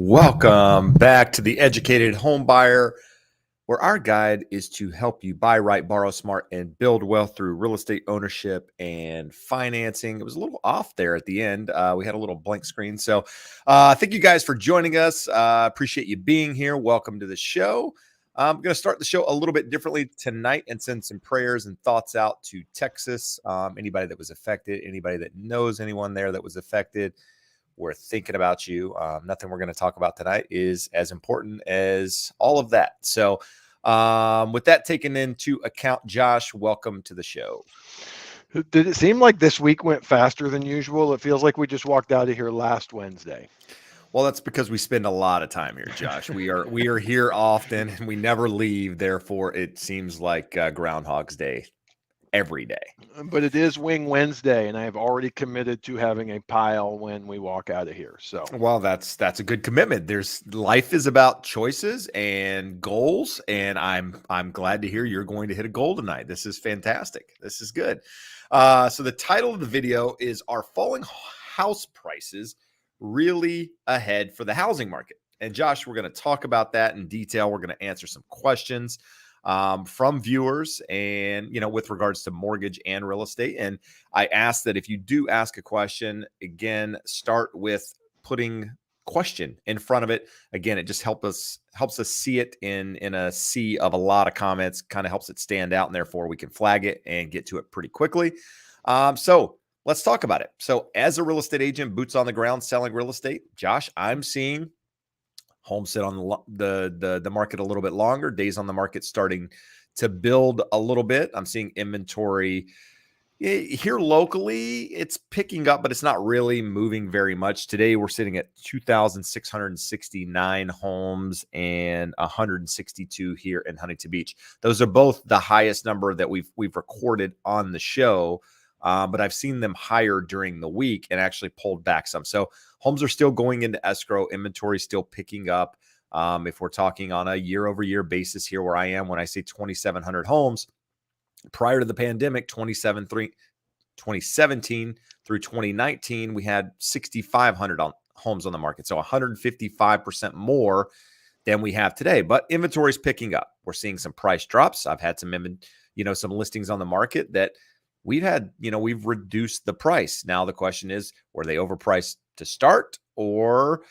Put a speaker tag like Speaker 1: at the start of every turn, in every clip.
Speaker 1: Welcome back to the Educated Home Buyer, where our guide is to help you buy right, borrow smart, and build wealth through real estate ownership and financing. It was a little off there at the end. We had a little blank screen. So thank you guys for joining us. Appreciate you being here. Welcome to the show. I'm going to start the show a little bit differently tonight and send some prayers and thoughts out to Texas. Anybody that was affected, anybody that knows anyone there that was affected. We're thinking about you. Nothing we're going to talk about tonight is as important as all of that. So with that taken into account, Josh, welcome to the show.
Speaker 2: Did it seem like this week went faster than usual? It feels like we just walked out of here last Wednesday.
Speaker 1: Well, that's because we spend a lot of time here, Josh. We are here often and we never leave. Therefore, it seems like Groundhog's Day every day.
Speaker 2: But it is Wing Wednesday, and I have already committed to having a pile when we walk out of here. So,
Speaker 1: well, that's a good commitment. Life is about choices and goals, and I'm glad to hear you're going to hit a goal tonight. This is fantastic. This is good. So the title of the video is "Are Falling House Prices Really Ahead for the Housing Market?" And Josh, we're going to talk about that in detail. We're going to answer some questions from viewers and, with regards to mortgage and real estate. And I ask that if you do ask a question, again, start with putting question in front of it. Again, it just helps us see it in a sea of a lot of comments, kind of helps it stand out, and therefore we can flag it and get to it pretty quickly. So let's talk about it. So as a real estate agent, boots on the ground, selling real estate, Josh, I'm seeing homes sit on the market a little bit longer, days on the market starting to build a little bit. I'm seeing inventory here locally. It's picking up, but it's not really moving very much. Today, we're sitting at 2,669 homes and 162 here in Huntington Beach. Those are both the highest number that we've recorded on the show. But I've seen them higher during the week and actually pulled back some. So homes are still going into escrow. Inventory still picking up. If we're talking on a year-over-year basis here where I am, when I say 2,700 homes, prior to the pandemic, 2017 through 2019, we had 6,500 homes on the market. So 155% more than we have today. But inventory is picking up. We're seeing some price drops. I've had some listings on the market that we've reduced the price. Now the question is, were they overpriced to start, or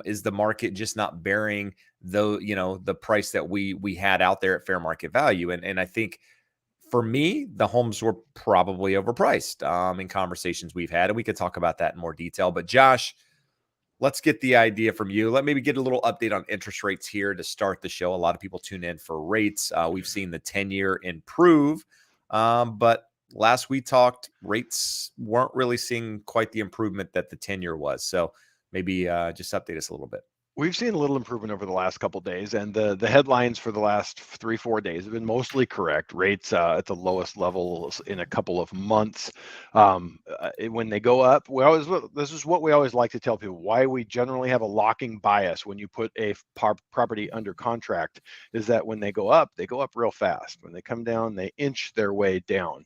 Speaker 1: is the market just not bearing the price that we had out there at fair market value? And I think for me, the homes were probably overpriced in conversations we've had, and we could talk about that in more detail. But Josh, let's get the idea from you. Let maybe get a little update on interest rates here to start the show. A lot of people tune in for rates. We've seen the 10-year improve, but last we talked, rates weren't really seeing quite the improvement that the 10-year was. So maybe just update us a little bit.
Speaker 2: we've seen a little improvement over the last couple of days, and the headlines for the last 3-4 days have been mostly correct. Rates at the lowest levels in a couple of months. When they go up, this is what we always like to tell people, why we generally have a locking bias when you put a property under contract, is that when they go up real fast. When they come down, they inch their way down.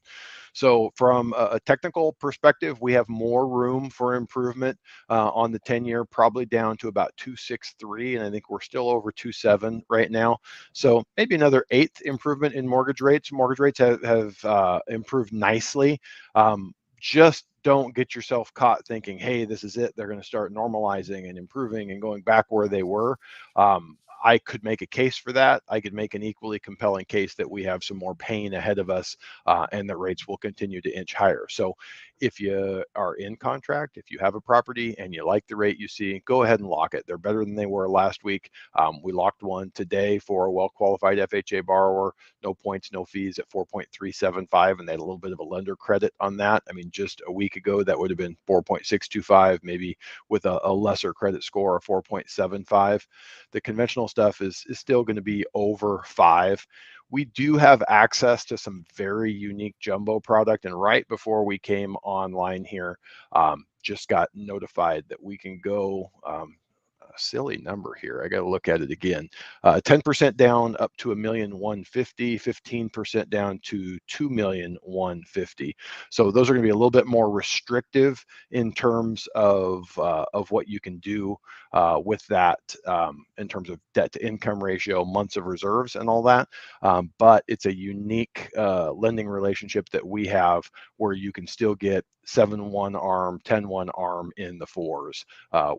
Speaker 2: So from a technical perspective, we have more room for improvement on the 10-year, probably down to about 2.63, and I think we're still over 2.7 right now. So maybe another eighth improvement in mortgage rates. Mortgage rates have improved nicely. Just don't get yourself caught thinking, hey, this is it. They're going to start normalizing and improving and going back where they were. I could make a case for that. I could make an equally compelling case that we have some more pain ahead of us and that rates will continue to inch higher. So if you are in contract, if you have a property and you like the rate you see, go ahead and lock it. They're better than they were last week. We locked one today for a well-qualified FHA borrower, no points, no fees at 4.375, and they had a little bit of a lender credit on that. I mean, just a week ago, that would have been 4.625, maybe with a lesser credit score of 4.75. The conventional stuff is still going to be over 5. We do have access to some very unique jumbo product, and right before we came online here, just got notified that we can go silly number here. I got to look at it again. 10% down up to $1,150,000, 15% down to $2,150,000. So those are going to be a little bit more restrictive in terms of what you can do with that in terms of debt to income ratio, months of reserves, and all that. But it's a unique lending relationship that we have where you can still get 7-1 ARM, 10-1 ARM in the fours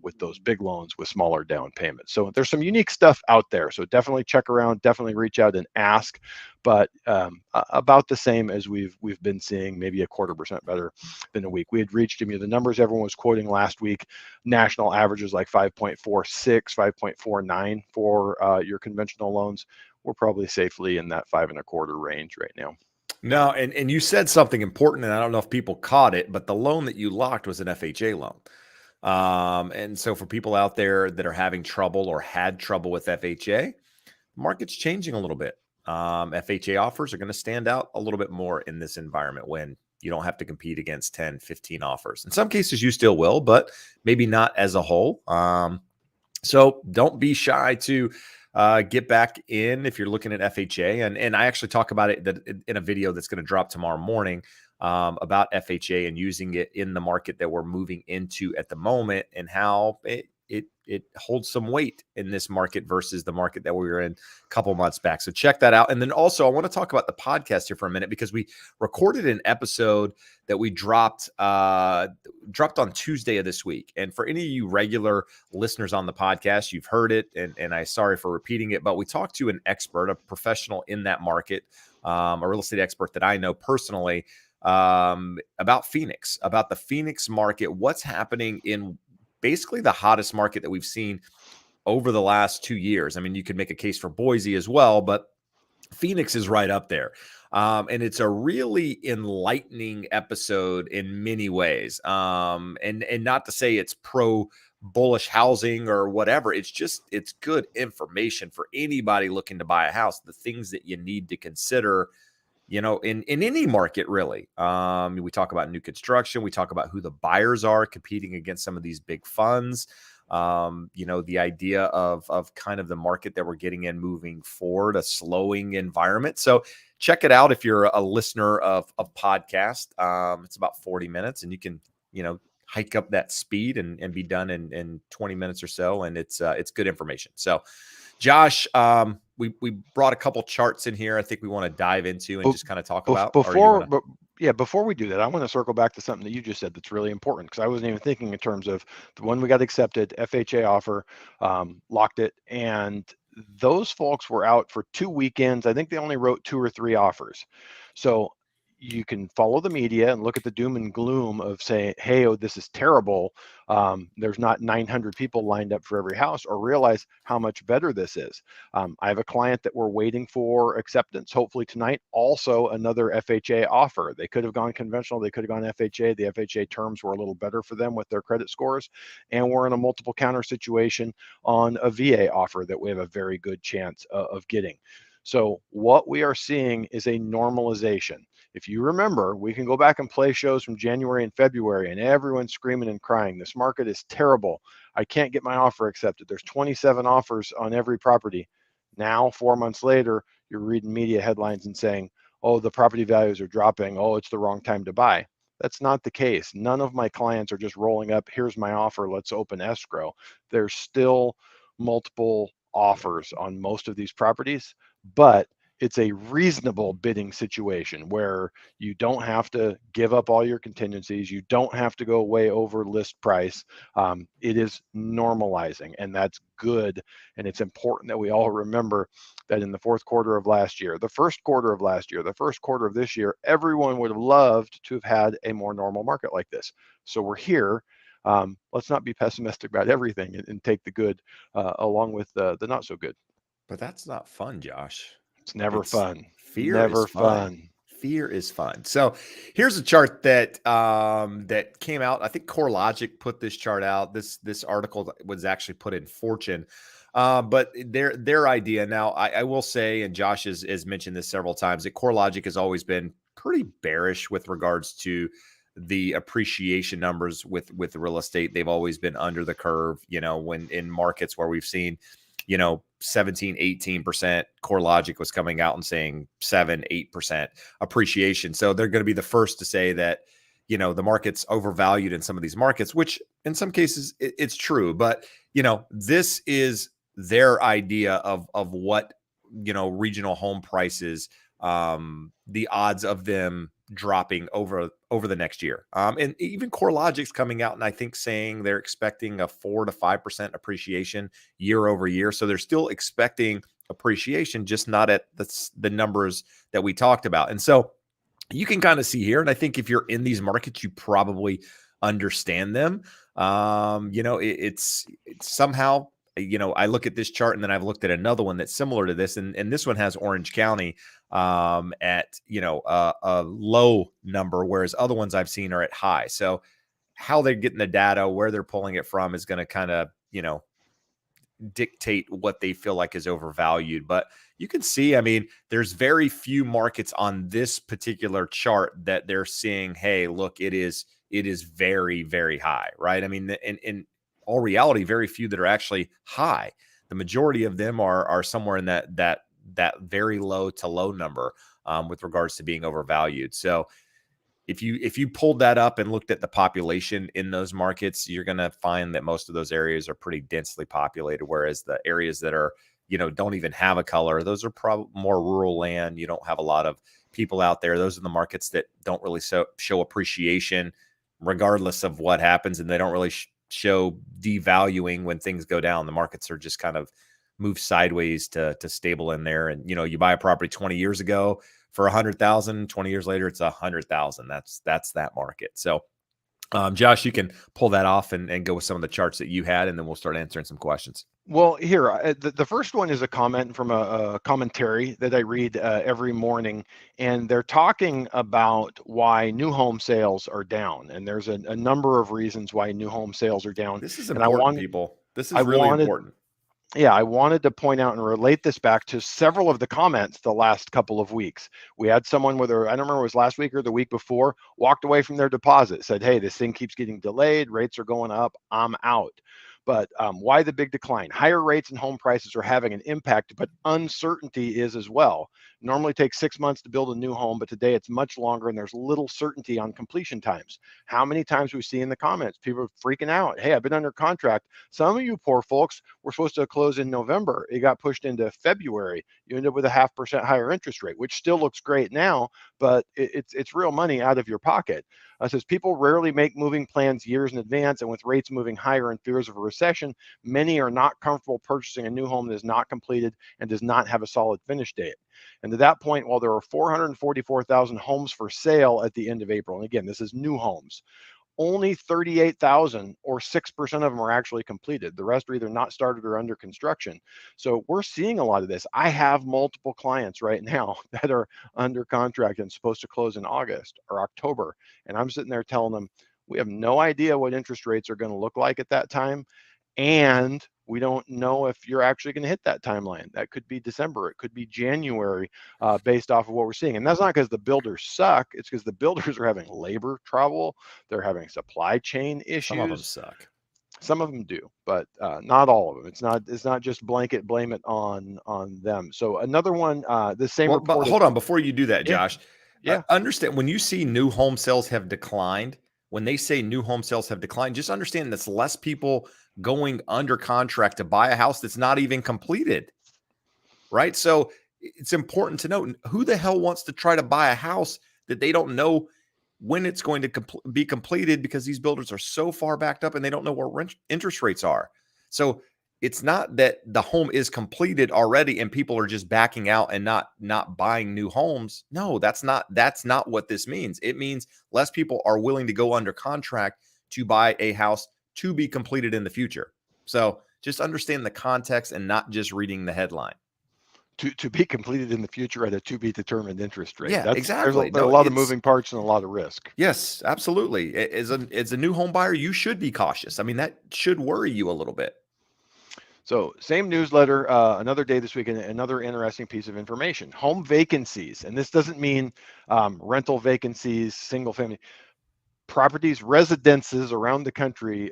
Speaker 2: with those big loans with smaller down payments. So there's some unique stuff out there. So definitely check around, definitely reach out and ask. But about the same as we've been seeing, maybe 0.25% better than a week. We had reached the numbers everyone was quoting last week. National average is like 5.46, 5.49 for your conventional loans. We're probably safely in that 5.25 range right now.
Speaker 1: No, and you said something important, and I don't know if people caught it, but the loan that you locked was an FHA loan. And so for people out there that are having trouble or had trouble with FHA, the market's changing a little bit. FHA offers are going to stand out a little bit more in this environment when you don't have to compete against 10, 15 offers. In some cases, you still will, but maybe not as a whole. So don't be shy to get back in if you're looking at FHA. And I actually talk about it in a video that's going to drop tomorrow morning about FHA and using it in the market that we're moving into at the moment and how it holds some weight in this market versus the market that we were in a couple months back. So check that out. And then also I want to talk about the podcast here for a minute because we recorded an episode that we dropped on Tuesday of this week. And for any of you regular listeners on the podcast, you've heard it, and I'm sorry for repeating it, but we talked to an expert, a professional in that market, a real estate expert that I know personally, about Phoenix, about the Phoenix market, what's happening in basically the hottest market that we've seen over the last 2 years. I mean, you could make a case for Boise as well, but Phoenix is right up there. And it's a really enlightening episode in many ways. And not to say it's pro bullish housing or whatever. It's good information for anybody looking to buy a house, the things that you need to consider, in any market, really. We talk about new construction. We talk about who the buyers are competing against some of these big funds. The idea of kind of the market that we're getting in moving forward, a slowing environment. So check it out if you're a listener of podcast. It's about 40 minutes and you can, hike up that speed and be done in 20 minutes or so. And it's good information. So Josh, we brought a couple charts in here I think we want to dive into and just kind of talk about.
Speaker 2: Before we do that, I want to circle back to something that you just said that's really important because I wasn't even thinking in terms of the one we got accepted, FHA offer, locked it, and those folks were out for 2 weekends. I think they only wrote 2 or 3 offers. So you can follow the media and look at the doom and gloom of saying, hey, oh, this is terrible. There's not 900 people lined up for every house, or realize how much better this is. I have a client that we're waiting for acceptance, hopefully tonight. Also, another FHA offer. They could have gone conventional. They could have gone FHA. The FHA terms were a little better for them with their credit scores. And we're in a multiple counter situation on a VA offer that we have a very good chance of getting. So what we are seeing is a normalization. If you remember, we can go back and play shows from January and February and everyone's screaming and crying. This market is terrible. I can't get my offer accepted. There's 27 offers on every property. Now, 4 months later, you're reading media headlines and saying, oh, the property values are dropping. Oh, it's the wrong time to buy. That's not the case. None of my clients are just rolling up. Here's my offer. Let's open escrow. There's still multiple offers on most of these properties, but it's a reasonable bidding situation where you don't have to give up all your contingencies. You don't have to go way over list price. It is normalizing, and that's good. And it's important that we all remember that in the fourth quarter of last year, the first quarter of last year, the first quarter of this year, everyone would have loved to have had a more normal market like this. So we're here. Let's not be pessimistic about everything and take the good along with the not so good.
Speaker 1: But that's not fun, Josh.
Speaker 2: It's never fun.
Speaker 1: Fear is fun. Fear is fun. So here's a chart that that came out. I think CoreLogic put this chart out. This article was actually put in Fortune. But their idea now, I will say, and Josh has mentioned this several times, that CoreLogic has always been pretty bearish with regards to the appreciation numbers with real estate. They've always been under the curve, when in markets where we've seen, 17, 18%, CoreLogic was coming out and saying 7, 8% appreciation. So they're going to be the first to say that, the market's overvalued in some of these markets, which in some cases it's true. But, this is their idea of what, regional home prices, the odds of them dropping over the next year. And even CoreLogic's coming out and I think saying they're expecting a 4 to 5% appreciation year over year. So they're still expecting appreciation, just not at the numbers that we talked about. And so you can kind of see here, and I think if you're in these markets, you probably understand them. It's somehow, I look at this chart and then I've looked at another one that's similar to this, and this one has Orange County at a low number, whereas other ones I've seen are at high. So how they're getting the data, where they're pulling it from, is going to kind of dictate what they feel like is overvalued. But you can see, I mean, there's very few markets on this particular chart that they're seeing, hey, look, it is very, very high, right? I mean, in all reality, very few that are actually high. The majority of them are somewhere in that very low to low number with regards to being overvalued. So if you pulled that up and looked at the population in those markets, you're going to find that most of those areas are pretty densely populated, whereas the areas that are, don't even have a color, those are probably more rural land. You don't have a lot of people out there. Those are the markets that don't really show appreciation regardless of what happens, and they don't really show devaluing when things go down. The markets are just kind of move sideways to stable in there. And, you buy a property 20 years ago for 100,000, 20 years later, it's 100,000. That's that market. So, Josh, you can pull that off and go with some of the charts that you had, and then we'll start answering some questions.
Speaker 2: Well, here, the first one is a comment from a commentary that I read every morning, and they're talking about why new home sales are down. And there's a number of reasons why new home sales are down.
Speaker 1: This is important, people. This is really important.
Speaker 2: Yeah, I wanted to point out and relate this back to several of the comments the last couple of weeks. We had someone I don't remember if it was last week or the week before, walked away from their deposit, said, hey, this thing keeps getting delayed, rates are going up, I'm out. But why the big decline? Higher rates and home prices are having an impact, but uncertainty is as well. Normally takes 6 months to build a new home, but today it's much longer and there's little certainty on completion times. How many times we see in the comments, people are freaking out. Hey, I've been under contract. Some of you poor folks were supposed to close in November. It got pushed into February. You end up with a 0.5% higher interest rate, which still looks great now, but it's real money out of your pocket. Says people rarely make moving plans years in advance, and with rates moving higher and fears of a recession, many are not comfortable purchasing a new home that is not completed and does not have a solid finish date. And to that point, while there are 444,000 homes for sale at the end of April, and again, this is new homes, only 38,000 or 6% of them are actually completed. The rest are either not started or under construction. So we're seeing a lot of this. I have multiple clients right now that are under contract and supposed to close in August or October. And I'm sitting there telling them, we have no idea what interest rates are going to look like at that time. And we don't know if you're actually going to hit that timeline. That could be December. It could be January, based off of what we're seeing. And that's not because the builders suck. It's because the builders are having labor trouble. They're having supply chain issues.
Speaker 1: Some of them suck.
Speaker 2: Some of them do, but not all of them. It's not just blanket blame it on them. So another one, the same report.
Speaker 1: But hold on, before you do that, Josh.
Speaker 2: Yeah.
Speaker 1: Understand, when you see new home sales have declined, when they say new home sales have declined, just understand that's less people going under contract to buy a house that's not even completed, right? So it's important to note, who the hell wants to try to buy a house that they don't know when it's going to be completed, because these builders are so far backed up and they don't know where interest rates are. So it's not that the home is completed already and people are just backing out and not buying new homes. No, that's not what this means. It means less people are willing to go under contract to buy a house to be completed in the future. So just understand the context and not just reading the headline.
Speaker 2: To be completed in the future at a to be determined interest rate.
Speaker 1: Yeah, exactly.
Speaker 2: There's a lot of moving parts and a lot of risk.
Speaker 1: Yes, absolutely. As a new home buyer, you should be cautious. I mean, that should worry you a little bit.
Speaker 2: So same newsletter, another day this week, and another interesting piece of information. Home vacancies, and this doesn't mean rental vacancies, single family. properties, residences around the country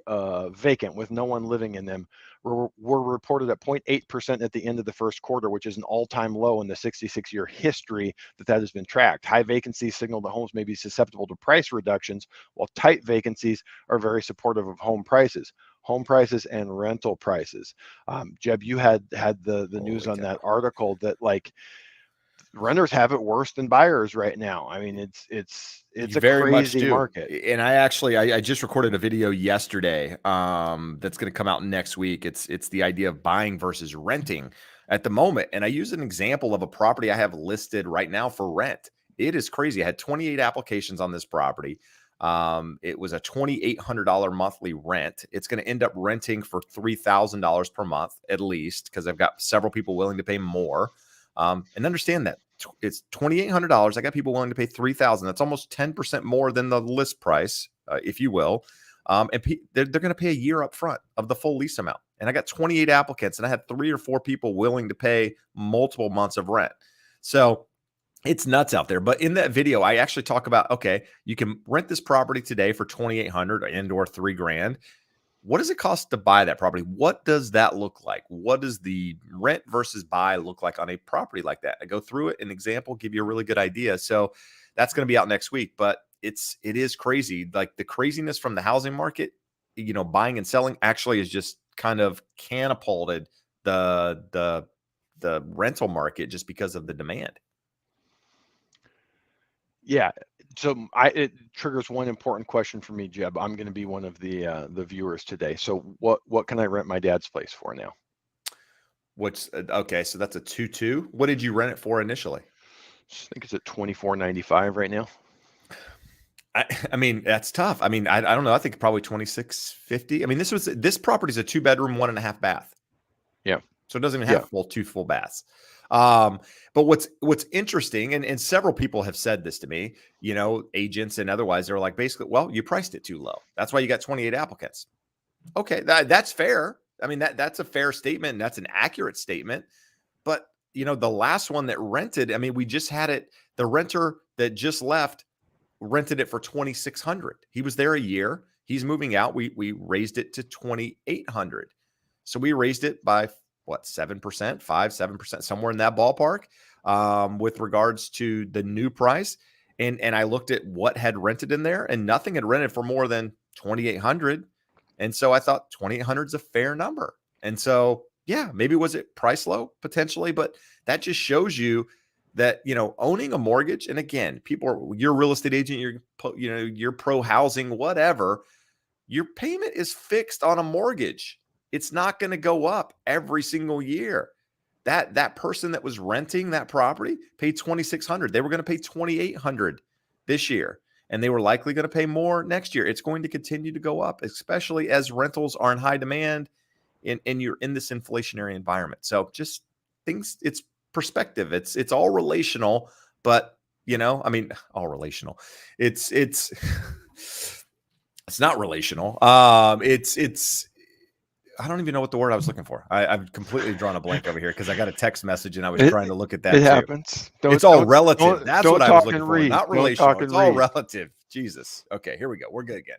Speaker 2: vacant with no one living in them were reported at 0.8% at the end of the first quarter, which is an all-time low in the 66-year history that has been tracked. High vacancies signal that homes may be susceptible to price reductions, while tight vacancies are very supportive of home prices and rental prices. Jeb, you had the news on that article that like renters have it worse than buyers right now. I mean, it's a
Speaker 1: very much
Speaker 2: crazy
Speaker 1: do.
Speaker 2: market.
Speaker 1: And I just recorded a video yesterday that's going to come out next week. It's the idea of buying versus renting at the moment. And I use an example of a property I have listed right now for rent. It is crazy. I had 28 applications on this property. It was a $2,800 monthly rent. It's going to end up renting for $3,000 per month at least, because I've got several people willing to pay more. And understand that it's $2,800. I got people willing to pay $3,000. That's almost 10% more than the list price, if you will. And they're going to pay a year up front of the full lease amount. And I got 28 applicants, and I had 3 or 4 people willing to pay multiple months of rent. So it's nuts out there. But in that video, I actually talk about, okay, you can rent this property today for $2,800 and or $3,000. What does it cost to buy that property? What does that look like? What does the rent versus buy look like on a property like that? I go through it, an example, give you a really good idea. So that's going to be out next week, but it is crazy. Like the craziness from the housing market, buying and selling actually is just kind of catapulted the rental market just because of the demand.
Speaker 2: Yeah. So it triggers one important question for me, Jeb. I'm going to be one of the viewers today. So what can I rent my dad's place for now?
Speaker 1: Okay, so that's a 2.2. What did you rent it for initially?
Speaker 2: I think it's at $24.95 right now.
Speaker 1: I mean, that's tough. I mean, I don't know. I think probably $26.50. I mean, this property is a 2-bedroom, 1.5 bath.
Speaker 2: Yeah.
Speaker 1: So it doesn't even have two full baths. But what's interesting, and several people have said this to me, agents and otherwise, they're like, basically, well, you priced it too low. That's why you got 28 applicants. Okay, that's fair. I mean, that's a fair statement. And that's an accurate statement. But the last one that rented, I mean, we just had it. The renter that just left rented it for $2,600. He was there a year. He's moving out. We raised it to $2,800. So we raised it by 7%, 7%, somewhere in that ballpark, with regards to the new price. And I looked at what had rented in there, and nothing had rented for more than $2,800. And so I thought $2,800 is a fair number. And so, yeah, maybe was it price low potentially, but that just shows you that, owning a mortgage. And again, you're a real estate agent, you're pro housing, whatever, your payment is fixed on a mortgage. It's not going to go up every single year. That person that was renting that property paid $2,600. They were going to pay $2,800 this year, and they were likely going to pay more next year. It's going to continue to go up, especially as rentals are in high demand and you're in this inflationary environment. So just it's perspective. It's all relational, but I mean, all relational. It's not relational. It's I don't even know what the word I was looking for. I've completely drawn a blank over here because I got a text message and I was trying to look at that.
Speaker 2: It happens.
Speaker 1: It's all relative. That's what I was looking for. Not relational. It's all relative. Jesus. Okay, here we go. We're good again.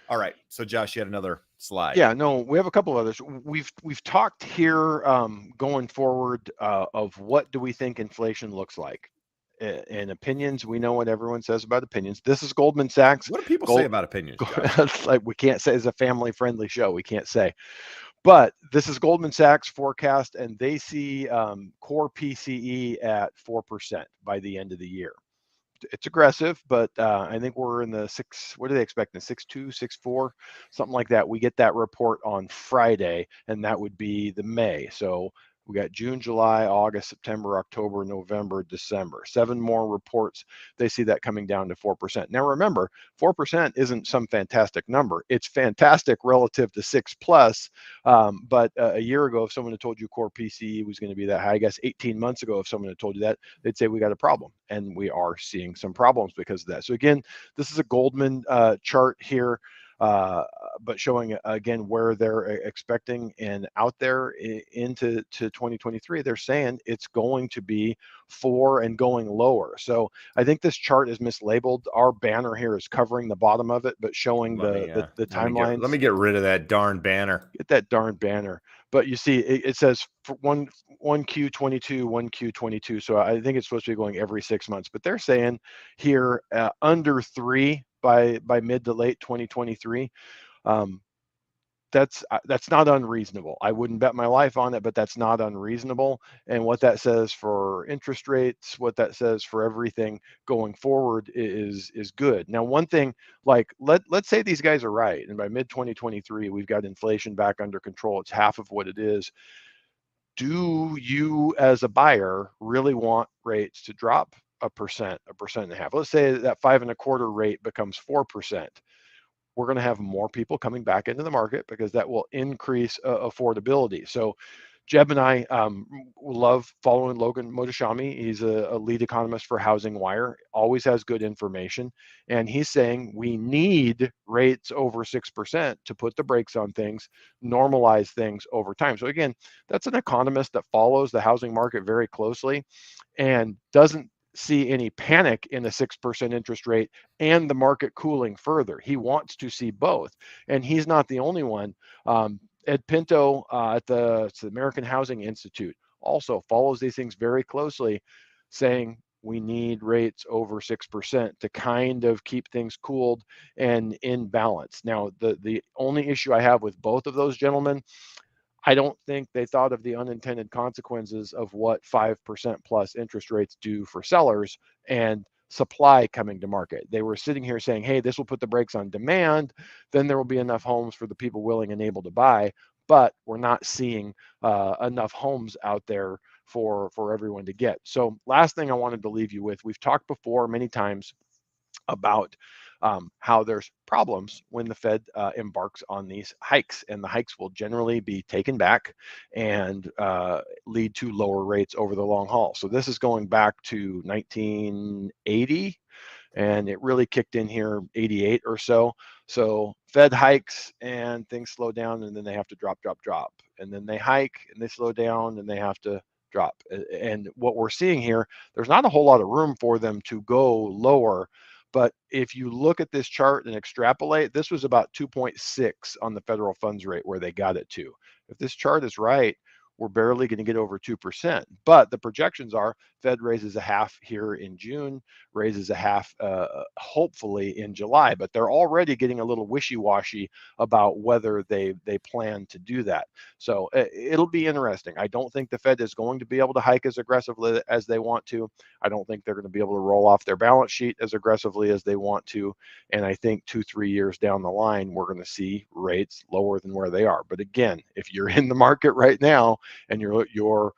Speaker 1: All right. So Josh, you had another slide.
Speaker 2: Yeah, no, we have a couple others. We've talked here going forward of what do we think inflation looks like. And opinions, we know what everyone says about opinions. This is Goldman Sachs.
Speaker 1: What do people say about opinions?
Speaker 2: Like we can't say, it's a family-friendly show. We can't say. But this is Goldman Sachs forecast, and they see core PCE at 4% by the end of the year. It's aggressive, but I think we're in the 6. What are they expecting? 6.2, 6.4, something like that. We get that report on Friday, and that would be the May. So we got June, July, August, September, October, November, December. 7 more reports. They see that coming down to 4%. Now remember, 4% isn't some fantastic number. It's fantastic relative to 6 plus. But a year ago, if someone had told you core PCE was going to be that high, I guess 18 months ago, if someone had told you that, they'd say we got a problem. And we are seeing some problems because of that. So again, this is a Goldman chart here. but showing again where they're expecting and out there into 2023, they're saying it's going to be 4 and going lower. So I think this chart is mislabeled. Our banner here is covering the bottom of it, but showing the timelines.
Speaker 1: Let me get rid of that darn banner.
Speaker 2: Get that darn banner. But you see, it says for one Q22, 1Q22. So I think it's supposed to be going every 6 months. But they're saying here under 3 by mid to late 2023. That's not unreasonable. I wouldn't bet my life on it, but that's not unreasonable. And what that says for interest rates, what that says for everything going forward is good. Now, one thing, like let's say these guys are right, and by mid 2023 we've got inflation back under control. It's half of what it is. Do you, as a buyer, really want rates to drop a percent and a half? Let's say that 5.25 rate becomes 4%. We're going to have more people coming back into the market because that will increase affordability. So Jeb and I love following Logan Motoshami. He's a lead economist for Housing Wire, always has good information. And he's saying we need rates over 6% to put the brakes on things, normalize things over time. So again, that's an economist that follows the housing market very closely and doesn't see any panic in a 6% interest rate and the market cooling further. He wants to see both. And he's not the only one. Ed Pinto at the American Housing Institute also follows these things very closely, saying we need rates over 6% to kind of keep things cooled and in balance. Now, the only issue I have with both of those gentlemen, I don't think they thought of the unintended consequences of what 5% plus interest rates do for sellers and supply coming to market. They were sitting here saying, hey, this will put the brakes on demand. Then there will be enough homes for the people willing and able to buy. But we're not seeing enough homes out there for everyone to get. So last thing I wanted to leave you with, we've talked before many times about how there's problems when the Fed embarks on these hikes, and the hikes will generally be taken back and lead to lower rates over the long haul. So this is going back to 1980, and it really kicked in here 88 or so. So Fed hikes and things slow down, and then they have to drop, and then they hike and they slow down and they have to drop. And what we're seeing here, there's not a whole lot of room for them to go lower. But if you look at this chart and extrapolate, this was about 2.6 on the federal funds rate where they got it to. If this chart is right, we're barely going to get over 2%. But the projections are Fed raises a half here in June, raises a half hopefully in July, but they're already getting a little wishy-washy about whether they plan to do that. So it'll be interesting. I don't think the Fed is going to be able to hike as aggressively as they want to. I don't think they're going to be able to roll off their balance sheet as aggressively as they want to. And I think 2-3 years down the line, we're going to see rates lower than where they are. But again, if you're in the market right now and you're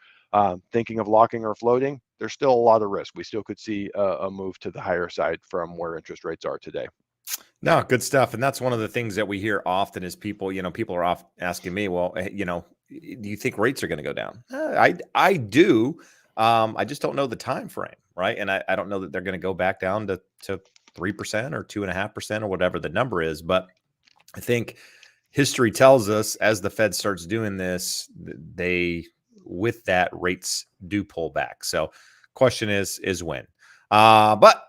Speaker 2: thinking of locking or floating, there's still a lot of risk. We still could see a move to the higher side from where interest rates are today.
Speaker 1: No, good stuff. And that's one of the things that we hear often is people are off asking me, well, do you think rates are going to go down? I do. I just don't know the time frame, right? And I don't know that they're going to go back down to 3% or 2.5% or whatever the number is. But I think history tells us as the Fed starts doing this, with that rates do pull back. So question is when. But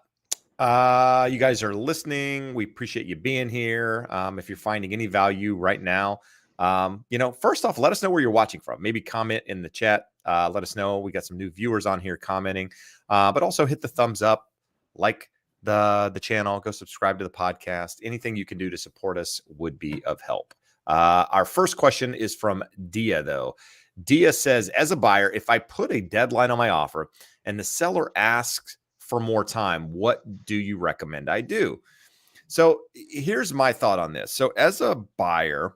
Speaker 1: you guys are listening. We appreciate you being here. If you're finding any value right now, first off, let us know where you're watching from. Maybe comment in the chat. Let us know. We got some new viewers on here commenting, but also hit the thumbs up, like the channel, go subscribe to the podcast. Anything you can do to support us would be of help. Our first question is from Dia, though. Dia says, as a buyer, if I put a deadline on my offer and the seller asks for more time, what do you recommend I do? So here's my thought on this. So as a buyer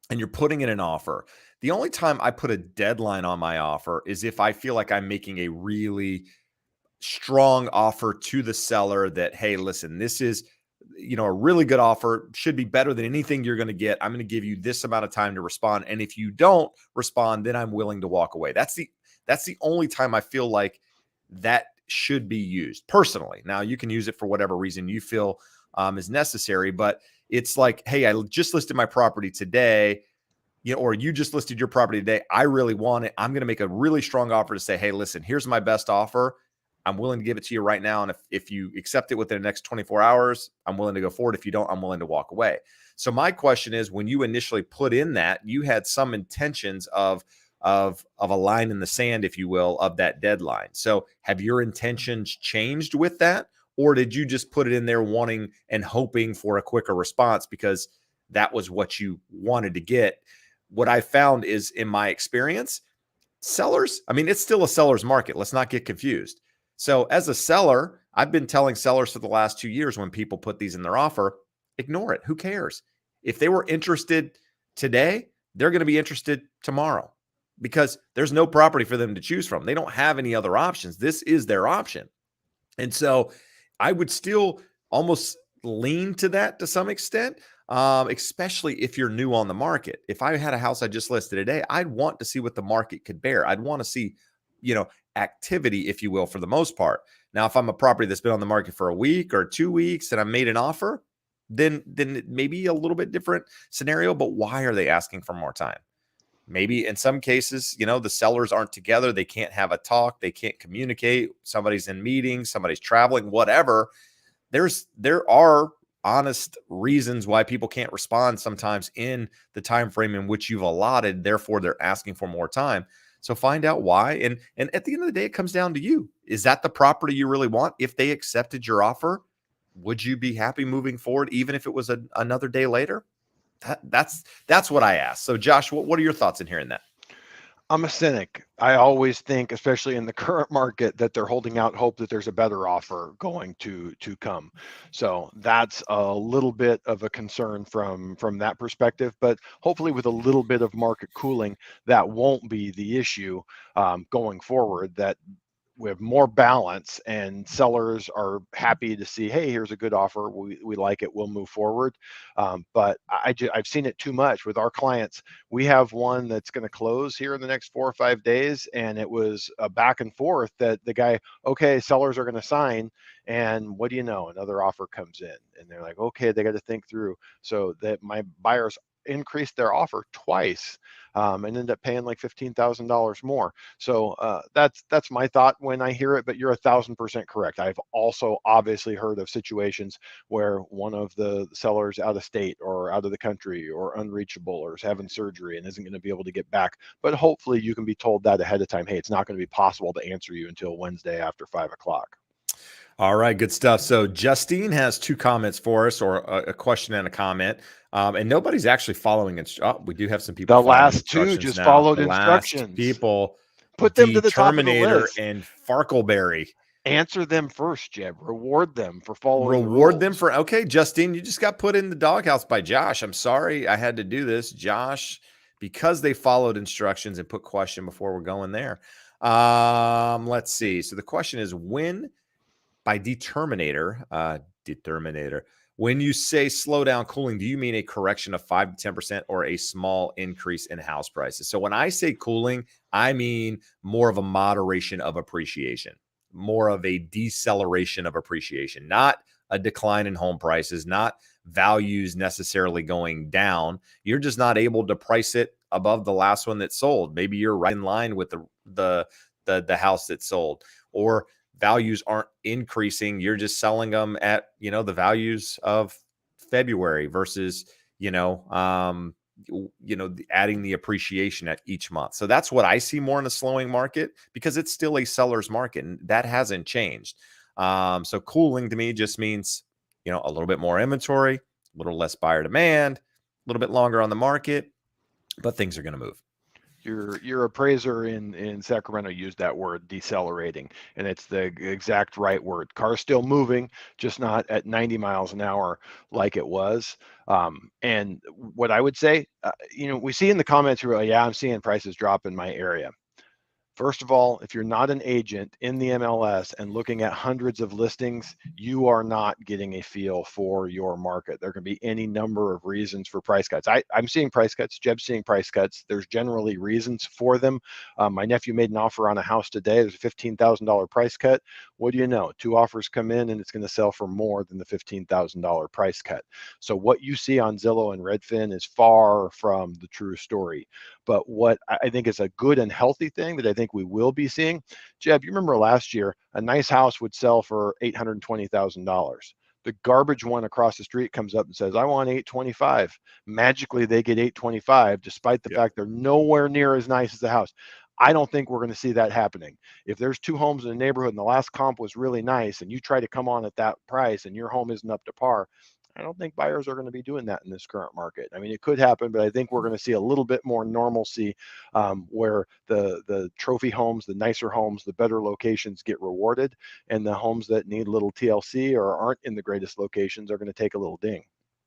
Speaker 1: and you're putting in an offer, the only time I put a deadline on my offer is if I feel like I'm making a really strong offer to the seller that, hey, listen, this is, a really good offer, should be better than anything you're going to get. I'm going to give you this amount of time to respond. And if you don't respond, then I'm willing to walk away. That's the only time I feel like that should be used personally. Now you can use it for whatever reason you feel is necessary, but It's like, hey, I just listed my property today, or you just listed your property today. I really want it. I'm going to make a really strong offer to say, hey, listen, here's my best offer. I'm willing to give it to you right now. And if you accept it within the next 24 hours, I'm willing to go forward. If you don't, I'm willing to walk away. So my question is, when you initially put in that, you had some intentions of a line in the sand, if you will, of that deadline. So have your intentions changed with that? Or did you just put it in there wanting and hoping for a quicker response because that was what you wanted to get? What I found is, in my experience, sellers, I mean, it's still a seller's market. Let's not get confused. So as a seller, I've been telling sellers for the last 2 years, when people put these in their offer, ignore it. Who cares? If they were interested today, they're going to be interested tomorrow because there's no property for them to choose from. They don't have any other options. This is their option. And so I would still almost lean to that to some extent, especially if you're new on the market. If I had a house I just listed today, I'd want to see what the market could bear. I'd want to see, activity, if you will, for the most part. Now, if I'm a property that's been on the market for a week or 2 weeks and I made an offer, then it may be a little bit different scenario. But why are they asking for more time? Maybe in some cases, the sellers aren't together. They can't have a talk. They can't communicate. Somebody's in meetings, somebody's traveling, whatever. There are honest reasons why people can't respond sometimes in the time frame in which you've allotted. Therefore, they're asking for more time. So find out why. And at the end of the day, it comes down to you. Is that the property you really want? If they accepted your offer, would you be happy moving forward, even if it was another day later? That's what I asked. So Josh, what are your thoughts in hearing that?
Speaker 2: I'm a cynic. I always think, especially in the current market, that they're holding out hope that there's a better offer going to come. So that's a little bit of a concern from that perspective. But hopefully, with a little bit of market cooling, that won't be the issue going forward. That we have more balance and sellers are happy to see, hey, here's a good offer, we like it, we'll move forward. But I've seen it too much with our clients. We have one that's going to close here in the next 4 or 5 days, and it was a back and forth that the guy, okay, sellers are going to sign, and what do you know, another offer comes in, and they're like, okay, they got to think through. So that my buyers increased their offer twice and ended up paying like $15,000 more. So that's my thought when I hear it, but you're 1,000% correct. I've also obviously heard of situations where one of the sellers out of state or out of the country or unreachable or is having surgery and isn't going to be able to get back. But hopefully you can be told that ahead of time, hey, it's not going to be possible to answer you until Wednesday after 5 o'clock.
Speaker 1: All right, good stuff. So Justine has 2 comments for us, or a question and a comment. And nobody's actually following we do have some people.
Speaker 2: The
Speaker 1: following
Speaker 2: last 2 just
Speaker 1: now.
Speaker 2: followed
Speaker 1: the
Speaker 2: instructions.
Speaker 1: Last people,
Speaker 2: put them to the top of the
Speaker 1: Terminator
Speaker 2: list.
Speaker 1: and Farkleberry.
Speaker 2: Answer them first, Jeb. Reward them for following.
Speaker 1: Reward them for, okay, Justine, you just got put in the doghouse by Josh. I'm sorry I had to do this, Josh, because they followed instructions and put question before we're going there. Let's see. So the question is, when by determinator, when you say slow down cooling, do you mean a correction of 5 to 10% or a small increase in house prices? So when I say cooling, I mean more of a moderation of appreciation, more of a deceleration of appreciation, not a decline in home prices, not values necessarily going down. You're just not able to price it above the last one that sold. Maybe you're right in line with the house that sold, or values aren't increasing. You're just selling them at, the values of February versus, adding the appreciation at each month. So that's what I see more in a slowing market, because it's still a seller's market and that hasn't changed. So cooling to me just means, a little bit more inventory, a little less buyer demand, a little bit longer on the market, but things are going to move.
Speaker 2: Your appraiser in Sacramento used that word, decelerating, and it's the exact right word. Car's still moving, just not at 90 miles an hour like it was. And what I would say, we see in the comments here, yeah, I'm seeing prices drop in my area. First of all, if you're not an agent in the MLS and looking at hundreds of listings, you are not getting a feel for your market. There can be any number of reasons for price cuts. I'm seeing price cuts. Jeb's seeing price cuts. There's generally reasons for them. My nephew made an offer on a house today. There's a $15,000 price cut. What do you know? 2 offers come in and it's going to sell for more than the $15,000 price cut. So what you see on Zillow and Redfin is far from the true story. But what I think is a good and healthy thing that I think we will be seeing, Jeb, you remember last year, a nice house would sell for $820,000. The garbage one across the street comes up and says, I want 825. Magically, they get 825, despite the fact they're nowhere near as nice as the house. I don't think we're going to see that happening. If there's 2 homes in a neighborhood and the last comp was really nice and you try to come on at that price and your home isn't up to par, I don't think buyers are going to be doing that in this current market. I mean, it could happen, but I think we're going to see a little bit more normalcy where the trophy homes, the nicer homes, the better locations get rewarded, and the homes that need a little TLC or aren't in the greatest locations are going to take a little ding.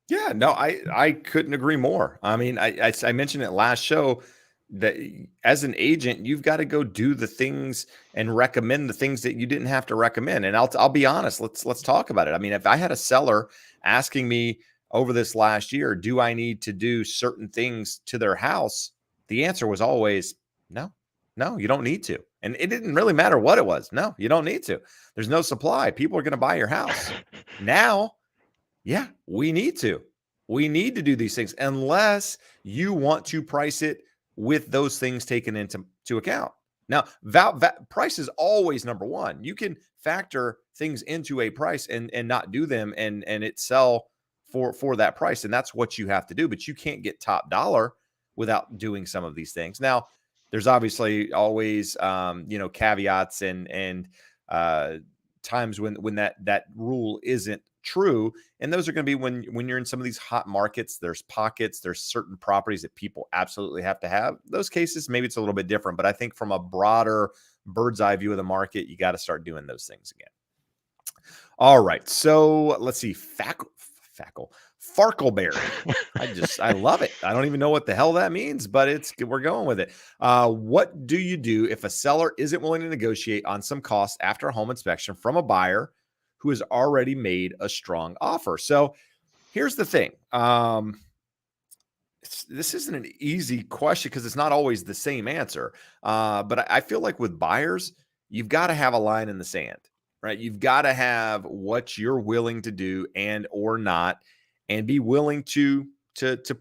Speaker 1: Yeah, no, I couldn't agree more. I mean, I mentioned it last show that as an agent, you've got to go do the things and recommend the things that you didn't have to recommend. And I'll be honest, let's talk about it. I mean, if I had a seller asking me over this last year, do I need to do certain things to their house? The answer was always no, you don't need to. And it didn't really matter what it was. No, you don't need to. There's no supply. People are going to buy your house. Now, yeah, we need to. We need to do these things unless you want to price it with those things taken into account. Now, price is always number one. You can factor things into a price and not do them and it sell for that price. And that's what you have to do. But you can't get top dollar without doing some of these things. Now, there's obviously always caveats and times when that rule isn't true, and those are going to be when you're in some of these hot markets. There's pockets, there's certain properties that people absolutely have to have. Those cases, maybe it's a little bit different, but I think from a broader bird's eye view of the market, you got to start doing those things again. All right, so let's see. Farkleberry. I love it. I don't even know what the hell that means, but we're going with it. What do you do if a seller isn't willing to negotiate on some costs after a home inspection from a buyer who has already made a strong offer? So here's the thing. This isn't an easy question because it's not always the same answer. But I feel like with buyers, you've got to have a line in the sand, right? You've got to have what you're willing to do and or not, and be willing to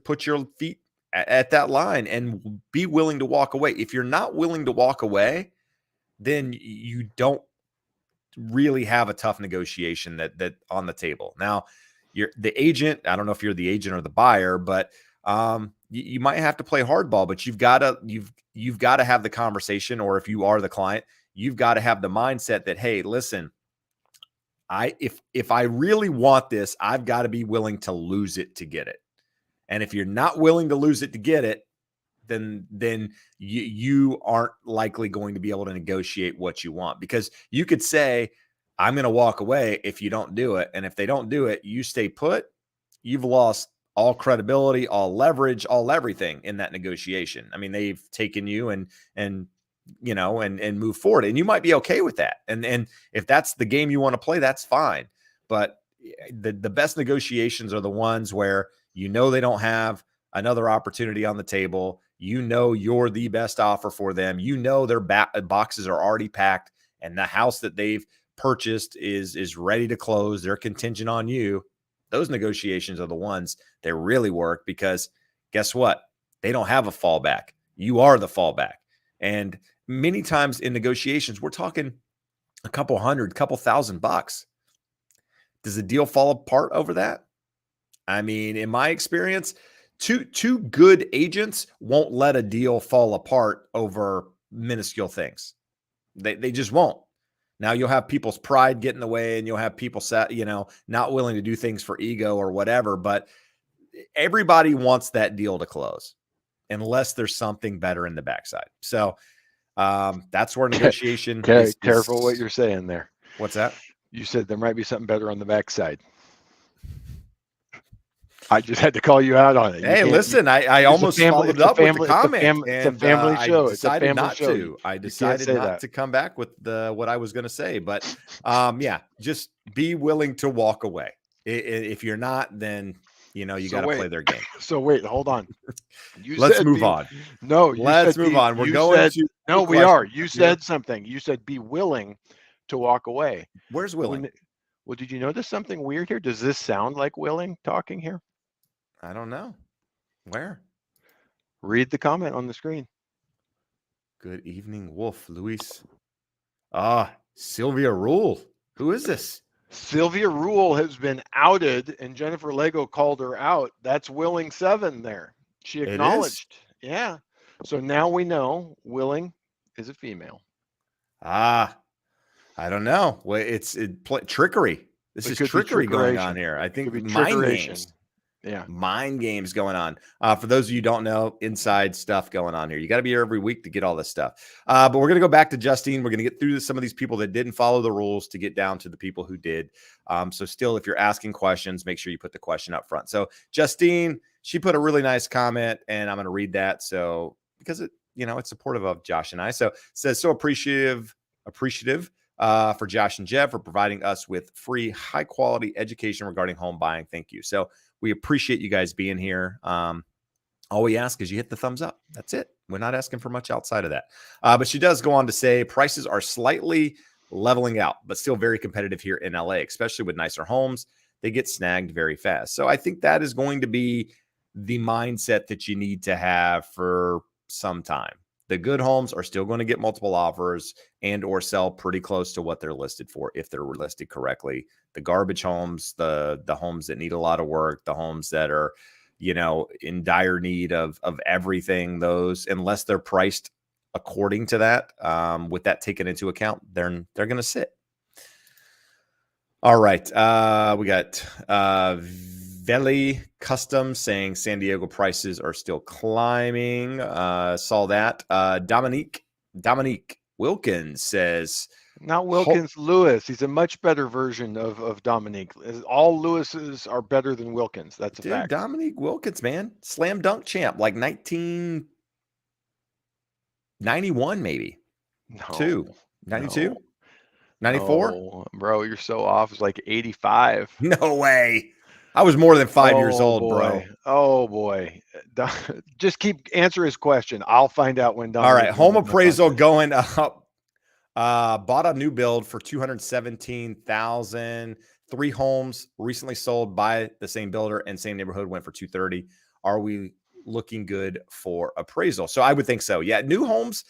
Speaker 1: put your feet at that line and be willing to walk away. If you're not willing to walk away, then you don't really have a tough negotiation that on the table. Now, you're the agent. I don't know if you're the agent or the buyer, but you might have to play hardball. But you've got to have the conversation, or if you are the client, you've got to have the mindset that, hey, listen, if I really want this, I've got to be willing to lose it to get it. And if you're not willing to lose it to get it, then you aren't likely going to be able to negotiate what you want, because you could say, I'm going to walk away if you don't do it. And if they don't do it, you stay put. You've lost all credibility, all leverage, all everything in that negotiation. I mean, they've taken you and move forward, and you might be okay with that. And if that's the game you want to play, that's fine. But the best negotiations are the ones where they don't have another opportunity on the table. You're the best offer for them. Their boxes are already packed, and the house that they've purchased is ready to close. They're contingent on you. Those negotiations are the ones that really work, because guess what? They don't have a fallback. You are the fallback. And many times in negotiations, we're talking a couple $1,000. Does the deal fall apart over that? I mean, in my experience, two good agents won't let a deal fall apart over minuscule things. They just won't. Now, you'll have people's pride get in the way, and you'll have people not willing to do things for ego or whatever, but everybody wants that deal to close unless there's something better in the backside. So that's where negotiation is.
Speaker 2: Careful what you're saying there.
Speaker 1: What's that?
Speaker 2: You said there might be something better on the backside. I just had to call you out on it.
Speaker 1: Hey, listen, I almost followed up with the comment,
Speaker 2: It's a
Speaker 1: and
Speaker 2: family
Speaker 1: I
Speaker 2: show. It's a
Speaker 1: decided
Speaker 2: family
Speaker 1: not
Speaker 2: show.
Speaker 1: to. I
Speaker 2: You can't
Speaker 1: decided
Speaker 2: say
Speaker 1: not
Speaker 2: that.
Speaker 1: to come back with what I was going to say. But yeah, just be willing to walk away. If you're not, then you got to play their game.
Speaker 2: So wait, hold on. You
Speaker 1: Let's
Speaker 2: said
Speaker 1: move on.
Speaker 2: no. You
Speaker 1: Let's
Speaker 2: said
Speaker 1: move on. We're
Speaker 2: You
Speaker 1: going
Speaker 2: said
Speaker 1: to
Speaker 2: no.
Speaker 1: the
Speaker 2: We are.
Speaker 1: question
Speaker 2: You
Speaker 1: here.
Speaker 2: said something. You said be willing to walk away.
Speaker 1: Where's willing?
Speaker 2: Well, did you notice something weird here? Does this sound like willing talking here?
Speaker 1: I don't know. Where?
Speaker 2: Read the comment on the screen.
Speaker 1: Good evening, Wolf. Luis. Sylvia Rule. Who is this?
Speaker 2: Sylvia Rule has been outed, and Jennifer Lego called her out. That's willing 7 there. She acknowledged. Yeah. So now we know willing is a female.
Speaker 1: I don't know. Well, it's trickery. This is trickery going on here. I think mind games.
Speaker 2: Yeah.
Speaker 1: Mind games going on. For those of you who don't know, inside stuff going on here. You got to be here every week to get all this stuff. But we're going to go back to Justine. We're going to get through some of these people that didn't follow the rules to get down to the people who did. So still, if you're asking questions, make sure you put the question up front. So Justine, she put a really nice comment, and I'm going to read that. So because it's supportive of Josh and I. So it says, so appreciative for Josh and Jeb for providing us with free, high quality education regarding home buying. Thank you. So we appreciate you guys being here. All we ask is you hit the thumbs up. That's it. We're not asking for much outside of that. But she does go on to say prices are slightly leveling out, but still very competitive here in LA, especially with nicer homes. They get snagged very fast. So I think that is going to be the mindset that you need to have for some time. The good homes are still going to get multiple offers and or sell pretty close to what they're listed for if they're listed correctly. The garbage homes, the homes that need a lot of work, the homes that are, in dire need of everything, those, unless they're priced according to that, with that taken into account, they're going to sit. All right. We got Veli Custom saying San Diego prices are still climbing. Saw that. Dominique Wilkins says,
Speaker 2: not Wilkins, Lewis. He's a much better version of Dominique. All Lewises are better than Wilkins. That's a fact.
Speaker 1: Dominique Wilkins, man, slam dunk champ, like 1991, maybe.
Speaker 2: No,
Speaker 1: 92,
Speaker 2: no.
Speaker 1: 94.
Speaker 2: Oh, bro, you're so off. It's like 85.
Speaker 1: No way. I was more than 5 years old, bro.
Speaker 2: Oh boy. Just keep answer his question. I'll find out when done.
Speaker 1: All right. Home appraisal going up. Bought a new build for $217,000. 3 homes recently sold by the same builder and same neighborhood went for $230,000. Are we looking good for appraisal? So I would think so. Yeah. New homes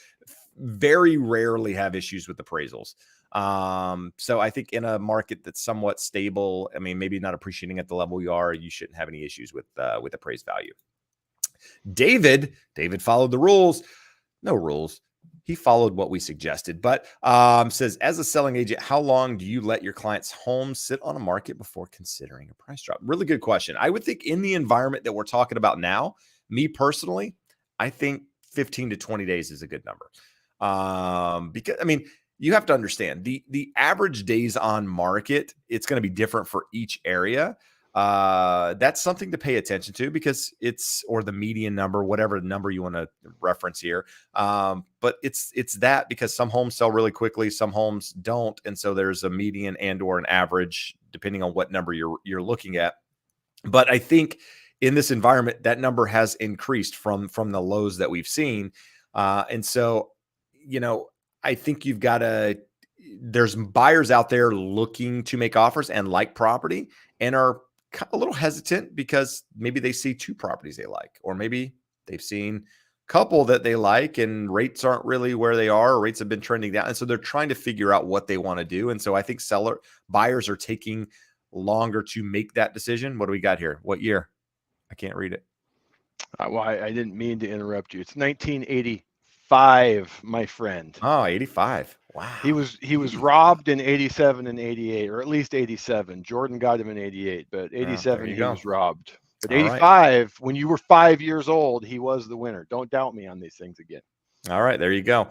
Speaker 1: very rarely have issues with appraisals. So I think in a market that's somewhat stable, I mean, maybe not appreciating at the level you are, you shouldn't have any issues with appraised value. David followed the rules. No rules. He followed what we suggested, but says, as a selling agent, how long do you let your client's home sit on a market before considering a price drop? Really good question. I would think in the environment that we're talking about now, me personally, I think 15 to 20 days is a good number. Because, I mean, you have to understand the average days on market, it's going to be different for each area. That's something to pay attention to because or the median number, whatever number you want to reference here. But it's that because some homes sell really quickly, some homes don't. And so there's a median and or an average depending on what number you're looking at. But I think in this environment, that number has increased from the lows that we've seen. And so, I think there's buyers out there looking to make offers and like property and are a little hesitant because maybe they see 2 properties they like, or maybe they've seen a couple that they like and rates aren't really where they are. Rates have been trending down. And so they're trying to figure out what they want to do. And so I think buyers are taking longer to make that decision. What do we got here? What year? I can't read it.
Speaker 2: Well, I didn't mean to interrupt you. It's 1985, my friend.
Speaker 1: Oh, 85. Wow.
Speaker 2: He was robbed in 87 and 88, or at least 87. Jordan got him in 88, but 87 he was robbed. But 85, when you were 5 years old, he was the winner. Don't doubt me on these things again.
Speaker 1: All right, there you go.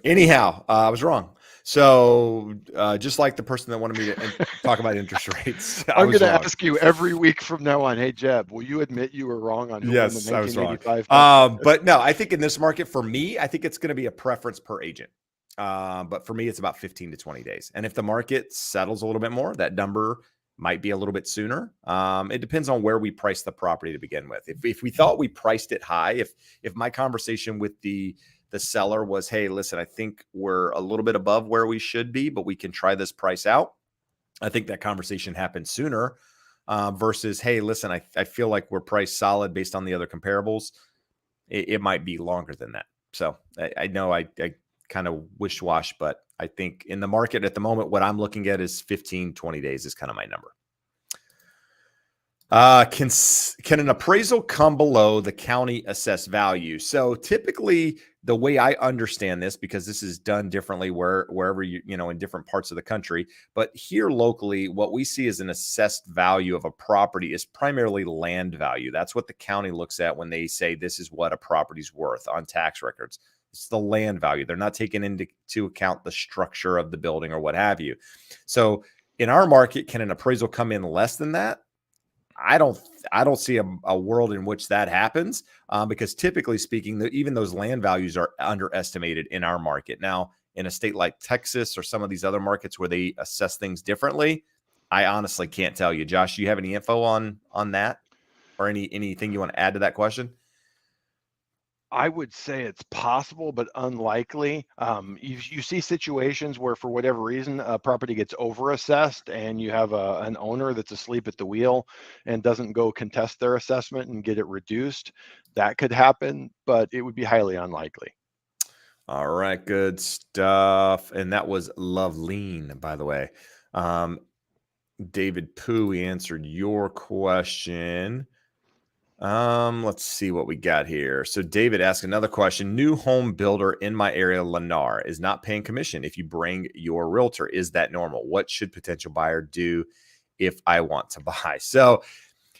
Speaker 1: Anyhow, I was wrong. So just like the person that wanted me to talk about interest rates, I
Speaker 2: I'm
Speaker 1: was
Speaker 2: going to
Speaker 1: wrong.
Speaker 2: ask you every week from now on, hey, Jeb, will you admit you were wrong on who won the
Speaker 1: Yes, I was wrong.
Speaker 2: 1985 Mets?
Speaker 1: But no, I think in this market, for me, I think it's going to be a preference per agent. But for me, it's about 15 to 20 days. And if the market settles a little bit more, that number might be a little bit sooner. It depends on where we price the property to begin with. If we thought we priced it high, if my conversation with the seller was, hey, listen, I think we're a little bit above where we should be, but we can try this price out, I think that conversation happens sooner versus, hey, listen, I feel like we're priced solid based on the other comparables. It might be longer than that. So I know I kind of wish-wash, but I think in the market at the moment, what I'm looking at is 15, 20 days is kind of my number. Can an appraisal come below the county assessed value? So typically the way I understand this, because this is done differently wherever in different parts of the country, but here locally, what we see as an assessed value of a property is primarily land value. That's what the county looks at when they say this is what a property's worth on tax records. It's the land value. They're not taking into account the structure of the building or what have you. So in our market, can an appraisal come in less than that? I don't see a world in which that happens because typically speaking, even those land values are underestimated in our market. Now, in a state like Texas or some of these other markets where they assess things differently, I honestly can't tell you. Josh, do you have any info on that or anything you want to add to that question?
Speaker 2: I would say it's possible, but unlikely. You see situations where, for whatever reason, a property gets overassessed, and you have an owner that's asleep at the wheel and doesn't go contest their assessment and get it reduced. That could happen, but it would be highly unlikely.
Speaker 1: All right, good stuff. And that was Loveleen, by the way. David Pooh answered your question. Let's see what we got here. So David asked another question. New home builder in my area, Lennar, is not paying commission if you bring your realtor. Is that normal? What should potential buyer do if I want to buy? So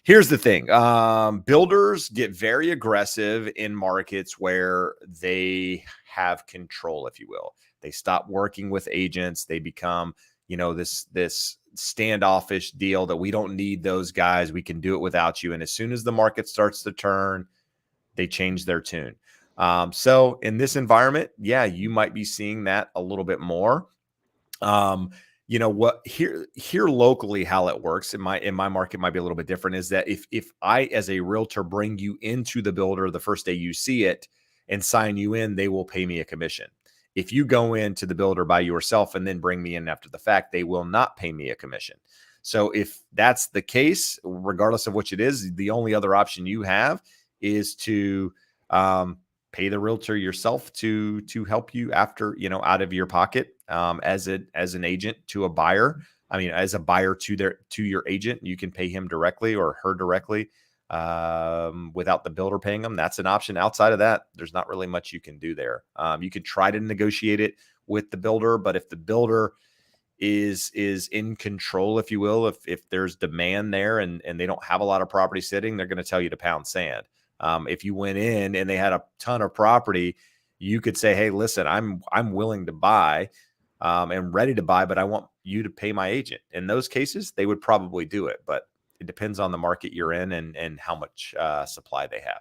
Speaker 1: here's the thing. Builders get very aggressive in markets where they have control, if you will. They stop working with agents. They become, this standoffish deal that we don't need those guys. We can do it without you. And as soon as the market starts to turn, they change their tune. So in this environment, yeah, you might be seeing that a little bit more. What here locally, how it works in my market might be a little bit different, is that if I, as a realtor, bring you into the builder the first day you see it and sign you in, they will pay me a commission. If you go into the builder by yourself and then bring me in after the fact, they will not pay me a commission. So if that's the case, regardless of which it is, the only other option you have is to pay the realtor yourself to help you after, out of your pocket, as an agent to a buyer. I mean, as a buyer to your agent, you can pay him directly or her directly without the builder paying them. That's an option. Outside of that, there's not really much you can do there. You could try to negotiate it with the builder, but if the builder is in control, if you will, if there's demand there and they don't have a lot of property sitting, they're going to tell you to pound sand. If you went in and they had a ton of property, you could say, hey, listen, I'm willing to buy and ready to buy, but I want you to pay my agent. In those cases, they would probably do it, but it depends on the market you're in and how much supply they have.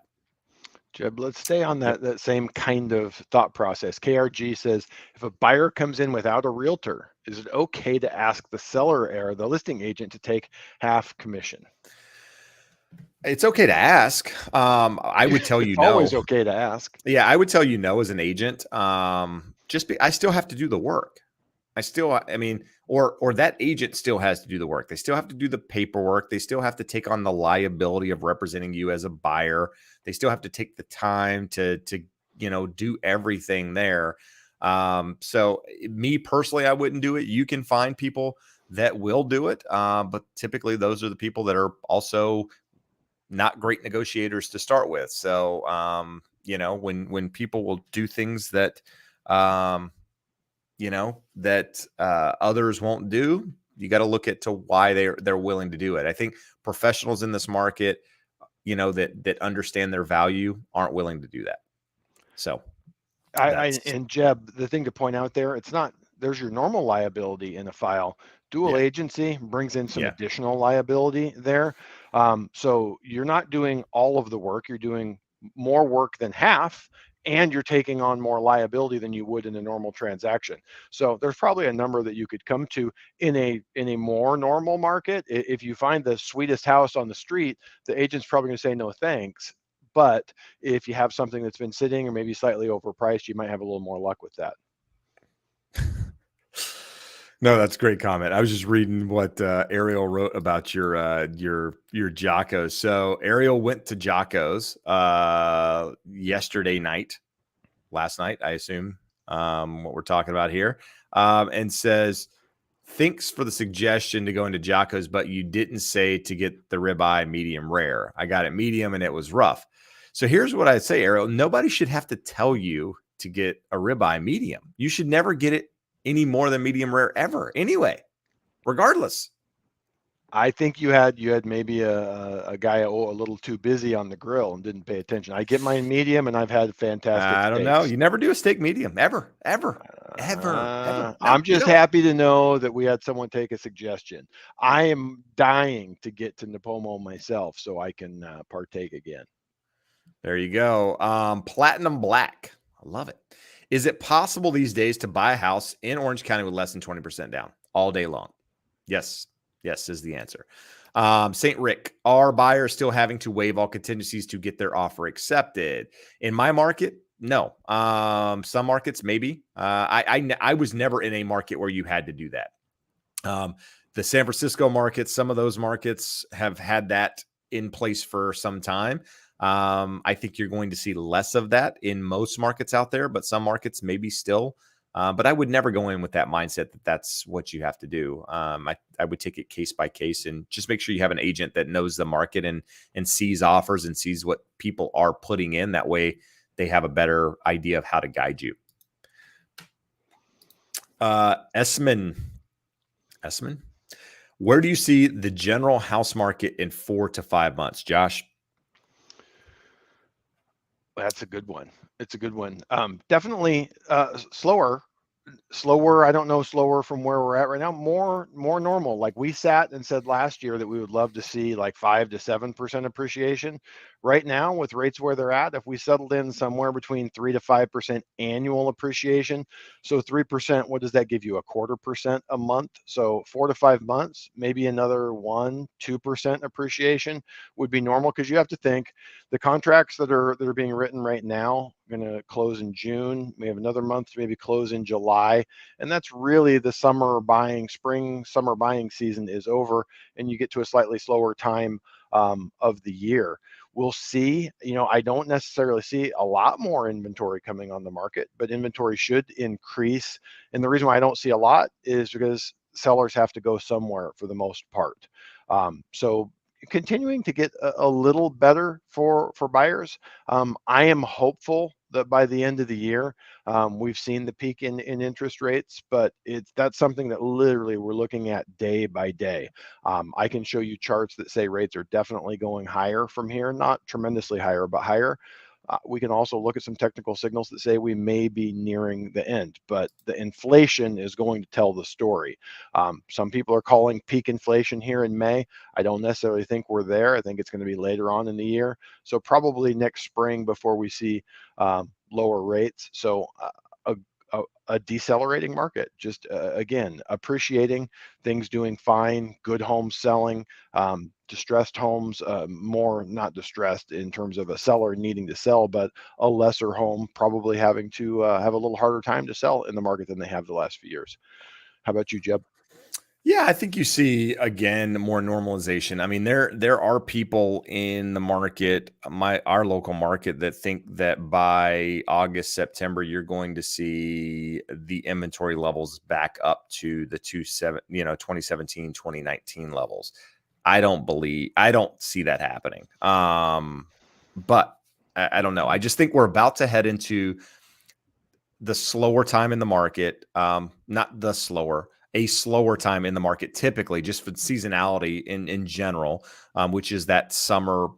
Speaker 2: Jeb, let's stay on that same kind of thought process. KRG says, if a buyer comes in without a realtor, is it okay to ask the seller or the listing agent to take half commission?
Speaker 1: It's okay to ask. I would tell you
Speaker 2: It's
Speaker 1: no.
Speaker 2: always okay to ask.
Speaker 1: Yeah, I would tell you no as an agent. I still have to do the work. Or that agent still has to do the work. They still have to do the paperwork. They still have to take on the liability of representing you as a buyer. They still have to take the time to do everything there. So me personally, I wouldn't do it. You can find people that will do it. But typically those are the people that are also not great negotiators to start with. So, when people will do things that, others won't do, you got to look at to why they're willing to do it. I think professionals in this market, that understand their value aren't willing to do that. So
Speaker 2: And Jeb, the thing to point out there, it's not there's your normal liability in a file. Dual
Speaker 1: Yeah.
Speaker 2: agency brings in some
Speaker 1: Yeah.
Speaker 2: additional liability there. So you're not doing all of the work, you're doing more work than half, and you're taking on more liability than you would in a normal transaction. So there's probably a number that you could come to in a more normal market. If you find the sweetest house on the street, the agent's probably going to say no thanks. But if you have something that's been sitting or maybe slightly overpriced, you might have a little more luck with that.
Speaker 1: No, that's a great comment. I was just reading what Ariel wrote about your Jocko's. So Ariel went to Jocko's yesterday night, last night, I assume, what we're talking about here, and says, thanks for the suggestion to go into Jocko's, but you didn't say to get the ribeye medium rare. I got it medium and it was rough. So here's what I'd say, Ariel. Nobody should have to tell you to get a ribeye medium. You should never get it any more than medium rare ever anyway, regardless.
Speaker 2: I think you had maybe a guy a little too busy on the grill and didn't pay attention. I get mine medium, and I've had fantastic
Speaker 1: I don't know. You never do a steak medium, ever. No,
Speaker 2: I'm just happy to know that we had someone take a suggestion. I am dying to get to Napomo myself so I can partake again.
Speaker 1: There you go. Platinum Black. I love it. Is it possible these days to buy a house in Orange County with less than 20% down all day long? Yes. Yes is the answer. St. Rick, are buyers still having to waive all contingencies to get their offer accepted? In my market, no. Some markets, maybe. I was never in a market where you had to do that. The San Francisco market, some of those markets have had that in place for some time. I think you're going to see less of that in most markets out there, but some markets maybe still. But I would never go in with that mindset that that's what you have to do. I would take it case by case and just make sure you have an agent that knows the market and sees offers and sees what people are putting in. That way they have a better idea of how to guide you. Esman, where do you see the general house market in 4 to 5 months, Josh?
Speaker 2: That's a good one. It's a good one. Definitely slower. I don't know, slower from where we're at right now, more normal. Like we sat and said last year that we would love to see like 5 to 7% appreciation. Right now, with rates where they're at, if we settled in somewhere between 3 to 5% annual appreciation, so 3%, what does that give you? 0.25% a month. So 4 to 5 months, maybe another 1-2% appreciation would be normal, because you have to think the contracts that are being written right now going to close in June. We have another month to maybe close in July, and that's really the summer buying season is over, and you get to a slightly slower time of the year. We'll see. I don't necessarily see a lot more inventory coming on the market, but inventory should increase. And the reason why I don't see a lot is because sellers have to go somewhere for the most part. So continuing to get a little better for buyers. I am hopeful that by the end of the year, we've seen the peak in interest rates, but that's something that literally we're looking at day by day. I can show you charts that say rates are definitely going higher from here, not tremendously higher, but higher. We can also look at some technical signals that say we may be nearing the end, but the inflation is going to tell the story. Some people are calling peak inflation here in May. I don't necessarily think we're there. I think it's going to be later on in the year. So probably next spring before we see lower rates. So a decelerating market, just again, appreciating, things doing fine, good homes selling, distressed homes, more not distressed in terms of a seller needing to sell, but a lesser home probably having to have a little harder time to sell in the market than they have the last few years. How about you, Jeb?
Speaker 1: Yeah, I think you see again more normalization. I mean, there are people in the market, our local market, that think that by August, September, you're going to see the inventory levels back up to the 2017, 2019 levels. I don't see that happening. But I don't know. I just think we're about to head into the slower time in the market, not the slower, a slower time in the market, typically just for seasonality in general, which is that summer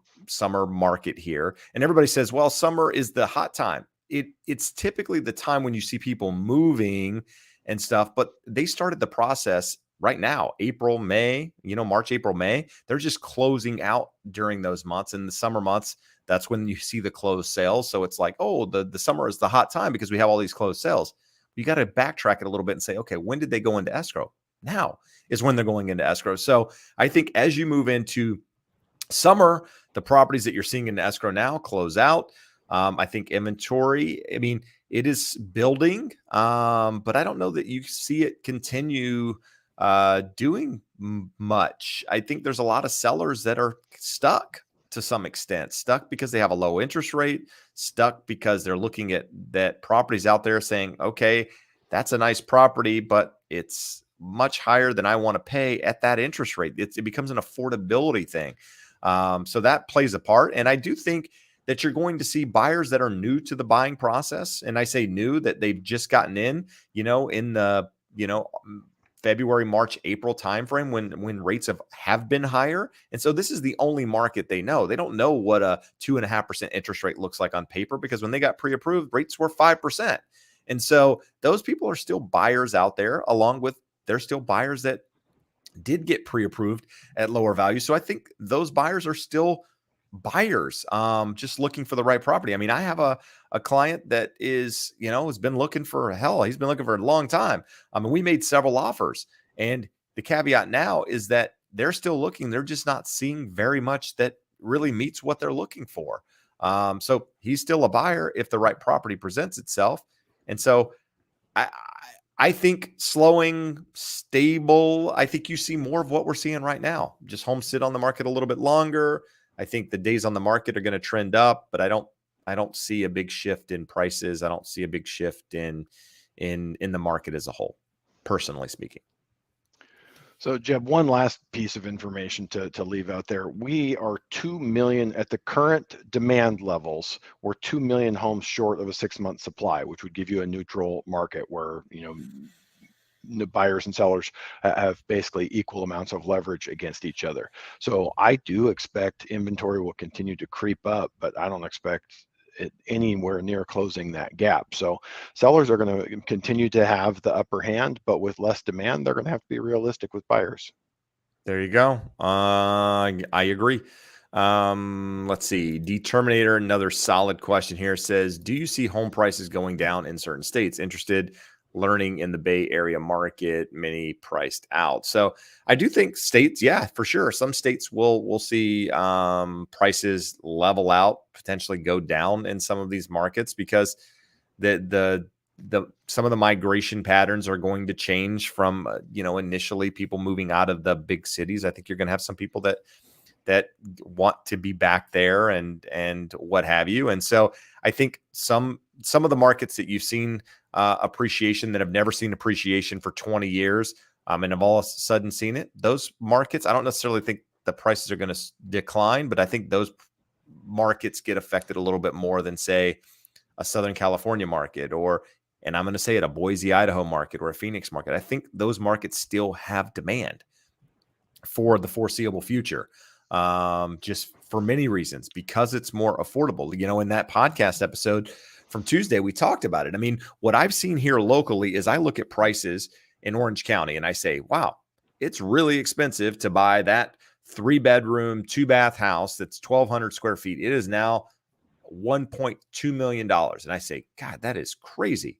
Speaker 1: market here. And everybody says, well, summer is the hot time. It's typically the time when you see people moving and stuff, but they started the process right now, April, May, March, April, May. They're just closing out during those months. In the summer months, that's when you see the closed sales. So it's like, oh, the summer is the hot time because we have all these closed sales. You got to backtrack it a little bit and say, okay, when did they go into escrow? Now is when they're going into escrow. So I think as you move into summer, the properties that you're seeing in escrow now close out. I think inventory, it is building, but I don't know that you see it continue doing much. I think there's a lot of sellers that are stuck to some extent, stuck because they have a low interest rate, stuck because they're looking at that properties out there saying, okay, that's a nice property, but it's much higher than I want to pay at that interest rate. It becomes an affordability thing. So that plays a part. And I do think that you're going to see buyers that are new to the buying process. And I say new, that they've just gotten in the, February, March, April timeframe when rates have been higher. And so this is the only market they know. They don't know what a 2.5% interest rate looks like on paper, because when they got pre-approved, rates were 5%. And so those people are still buyers out there, along with there's still buyers that did get pre-approved at lower value. So I think those buyers are still buyers, just looking for the right property. I have a client that is, has been looking for he's been looking for a long time. We made several offers, and the caveat now is that they're still looking. They're just not seeing very much that really meets what they're looking for. So he's still a buyer if the right property presents itself. And so I think slowing, stable. I think you see more of what we're seeing right now. Just homes sit on the market a little bit longer. I think the days on the market are going to trend up, but I don't see a big shift in prices. I don't see a big shift in the market as a whole, personally speaking.
Speaker 2: So Jeb, one last piece of information to leave out there. We are 2 million at the current demand levels. We're 2 million homes short of a 6-month supply, which would give you a neutral market where, the buyers and sellers have basically equal amounts of leverage against each other. So I do expect inventory will continue to creep up, but I don't expect it anywhere near closing that gap. So sellers are going to continue to have the upper hand, but with less demand, they're going to have to be realistic with buyers.
Speaker 1: There you go. I agree. Let's see. Determinator, another solid question here, says, do you see home prices going down in certain states? Interested learning in the Bay Area market, many priced out. So I do think states, yeah, for sure. Some states will see prices level out, potentially go down in some of these markets, because the some of the migration patterns are going to change from initially people moving out of the big cities. I think you're going to have some people that want to be back there and what have you. And so I think some of the markets that you've seen appreciation, that have never seen appreciation for 20 years, and have all of a sudden seen it, those markets, I don't necessarily think the prices are going to decline, but I think those markets get affected a little bit more than, say, a Southern California market, and I'm going to say it, a Boise, Idaho market, or a Phoenix market. I think those markets still have demand for the foreseeable future, just for many reasons, because it's more affordable. In that podcast episode from Tuesday, we talked about it. What I've seen here locally is I look at prices in Orange County and I say, wow, it's really expensive to buy that 3-bedroom, 2-bath house that's 1,200 square feet. It is now $1.2 million. And I say, God, that is crazy.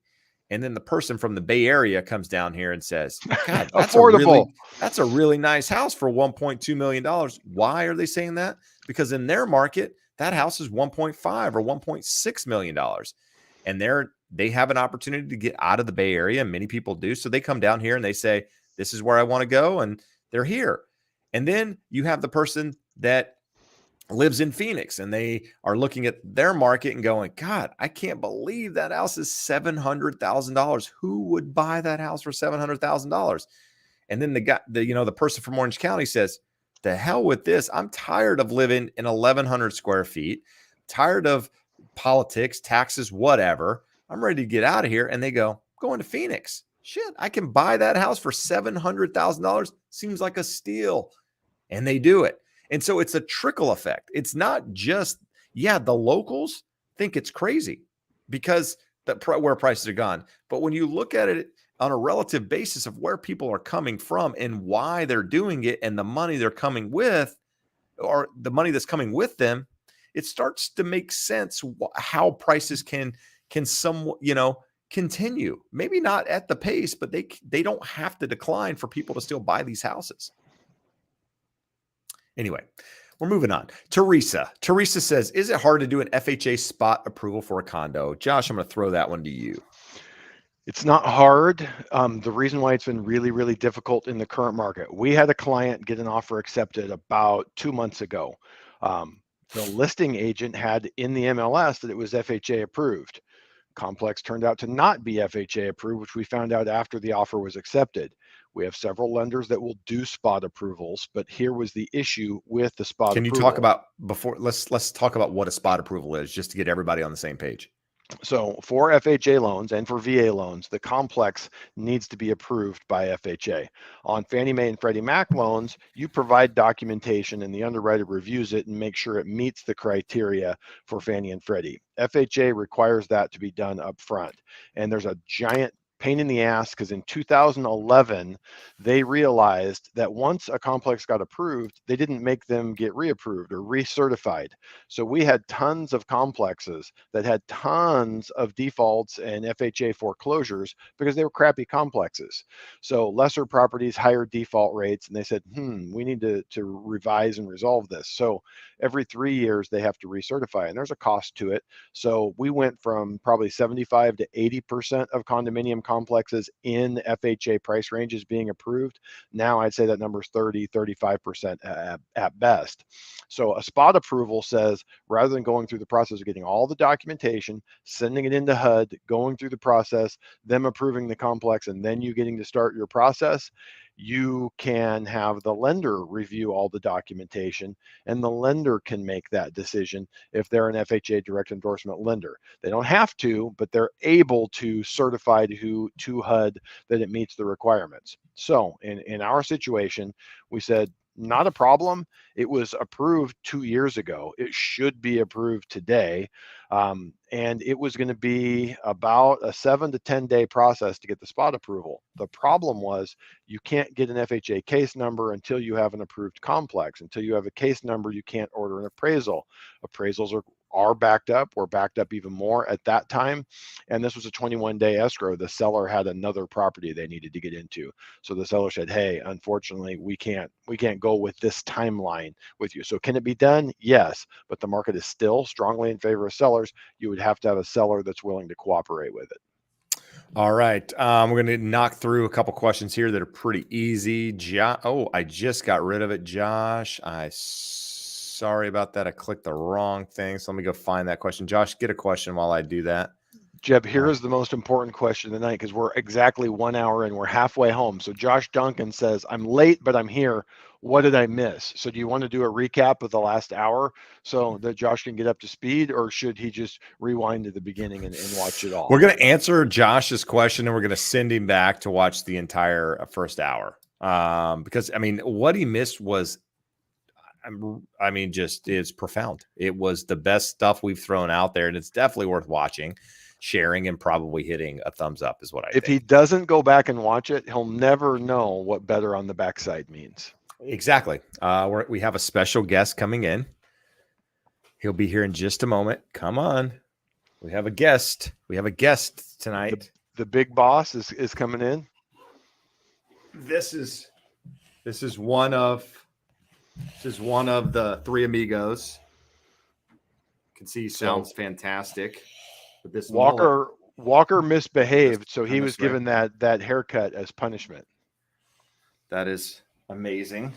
Speaker 1: And then the person from the Bay Area comes down here and says, God, that's
Speaker 2: affordable.
Speaker 1: That's a really nice house for $1.2 million. Why are they saying that? Because in their market, that house is $1.5 or $1.6 million. And they have an opportunity to get out of the Bay Area. And many people do. So they come down here and they say, this is where I want to go. And they're here. And then you have the person that lives in Phoenix and they are looking at their market and going, God, I can't believe that house is $700,000. Who would buy that house for $700,000? And then the person from Orange County says, the hell with this. I'm tired of living in 1,100 square feet, tired of politics, taxes, whatever. I'm ready to get out of here. And they go, going to Phoenix. Shit, I can buy that house for $700,000. Seems like a steal. And they do it. And so it's a trickle effect. It's not just, the locals think it's crazy because where prices are gone. But when you look at it on a relative basis of where people are coming from and why they're doing it and the money they're coming with, or the money that's coming with them, it starts to make sense how prices can somewhat, continue. Maybe not at the pace, but they don't have to decline for people to still buy these houses. Anyway, we're moving on. Teresa says, is it hard to do an FHA spot approval for a condo? Josh, I'm going to throw that one to you.
Speaker 2: It's not hard. The reason why it's been really, really difficult in the current market, we had a client get an offer accepted about 2 months ago. The listing agent had in the MLS that it was FHA approved. Complex turned out to not be FHA approved, which we found out after the offer was accepted. We have several lenders that will do spot approvals, but here was the issue with the spot approval.
Speaker 1: Can you talk about let's talk about what a spot approval is, just to get everybody on the same page.
Speaker 2: So for FHA loans and for VA loans, the complex needs to be approved by FHA. On Fannie Mae and Freddie Mac loans, you provide documentation and the underwriter reviews it and makes sure it meets the criteria for Fannie and Freddie. FHA requires that to be done up front. And there's a giant pain in the ass because in 2011, they realized that once a complex got approved, they didn't make them get reapproved or recertified. So we had tons of complexes that had tons of defaults and FHA foreclosures because they were crappy complexes. So lesser properties, higher default rates, and they said, we need to revise and resolve this. So every 3 years they have to recertify, and there's a cost to it. So we went from probably 75 to 80% of condominium complexes in FHA price ranges being approved. Now I'd say that number is 30, 35% at best. So a spot approval says, rather than going through the process of getting all the documentation, sending it into HUD, going through the process, them approving the complex, and then you getting to start your process, you can have the lender review all the documentation, and the lender can make that decision if they're an FHA direct endorsement lender. They don't have to, but they're able to certify to HUD that it meets the requirements. So in our situation, we said, not a problem. It was approved 2 years ago. It should be approved today. And it was going to be about a 7 to 10 day process to get the spot approval. The problem was you can't get an FHA case number until you have an approved complex. Until you have a case number, you can't order an appraisal. Appraisals are backed up. We're backed up even more at that time. And this was a 21-day escrow. The seller had another property they needed to get into. So the seller said, hey, unfortunately, we can't go with this timeline with you. So can it be done? Yes, but the market is still strongly in favor of sellers. You would have to have a seller that's willing to cooperate with it.
Speaker 1: All right. We're going to knock through a couple questions here that are pretty easy. I just got rid of it, Josh. Sorry about that. I clicked the wrong thing. So let me go find that question. Josh, get a question while I do that.
Speaker 2: Jeb, here is the most important question of the night because we're exactly 1 hour and we're halfway home. So Josh Duncan says, I'm late, but I'm here. What did I miss? So do you want to do a recap of the last hour so that Josh can get up to speed, or should he just rewind to the beginning and watch it all?
Speaker 1: We're going to answer Josh's question and we're going to send him back to watch the entire first hour. Because, I mean, what he missed was, it's profound. It was the best stuff we've thrown out there, and it's definitely worth watching, sharing, and probably hitting a thumbs up is what I think.
Speaker 2: If he doesn't go back and watch it, he'll never know what better on the backside means.
Speaker 1: Exactly. We have a special guest coming in. He'll be here in just a moment. Come on. We have a guest. We have a guest tonight.
Speaker 2: The big boss is coming in.
Speaker 1: This is one of the three amigos. You can see he sounds fantastic. But this
Speaker 2: Walker misbehaved, so he was given that haircut as punishment.
Speaker 1: That is amazing.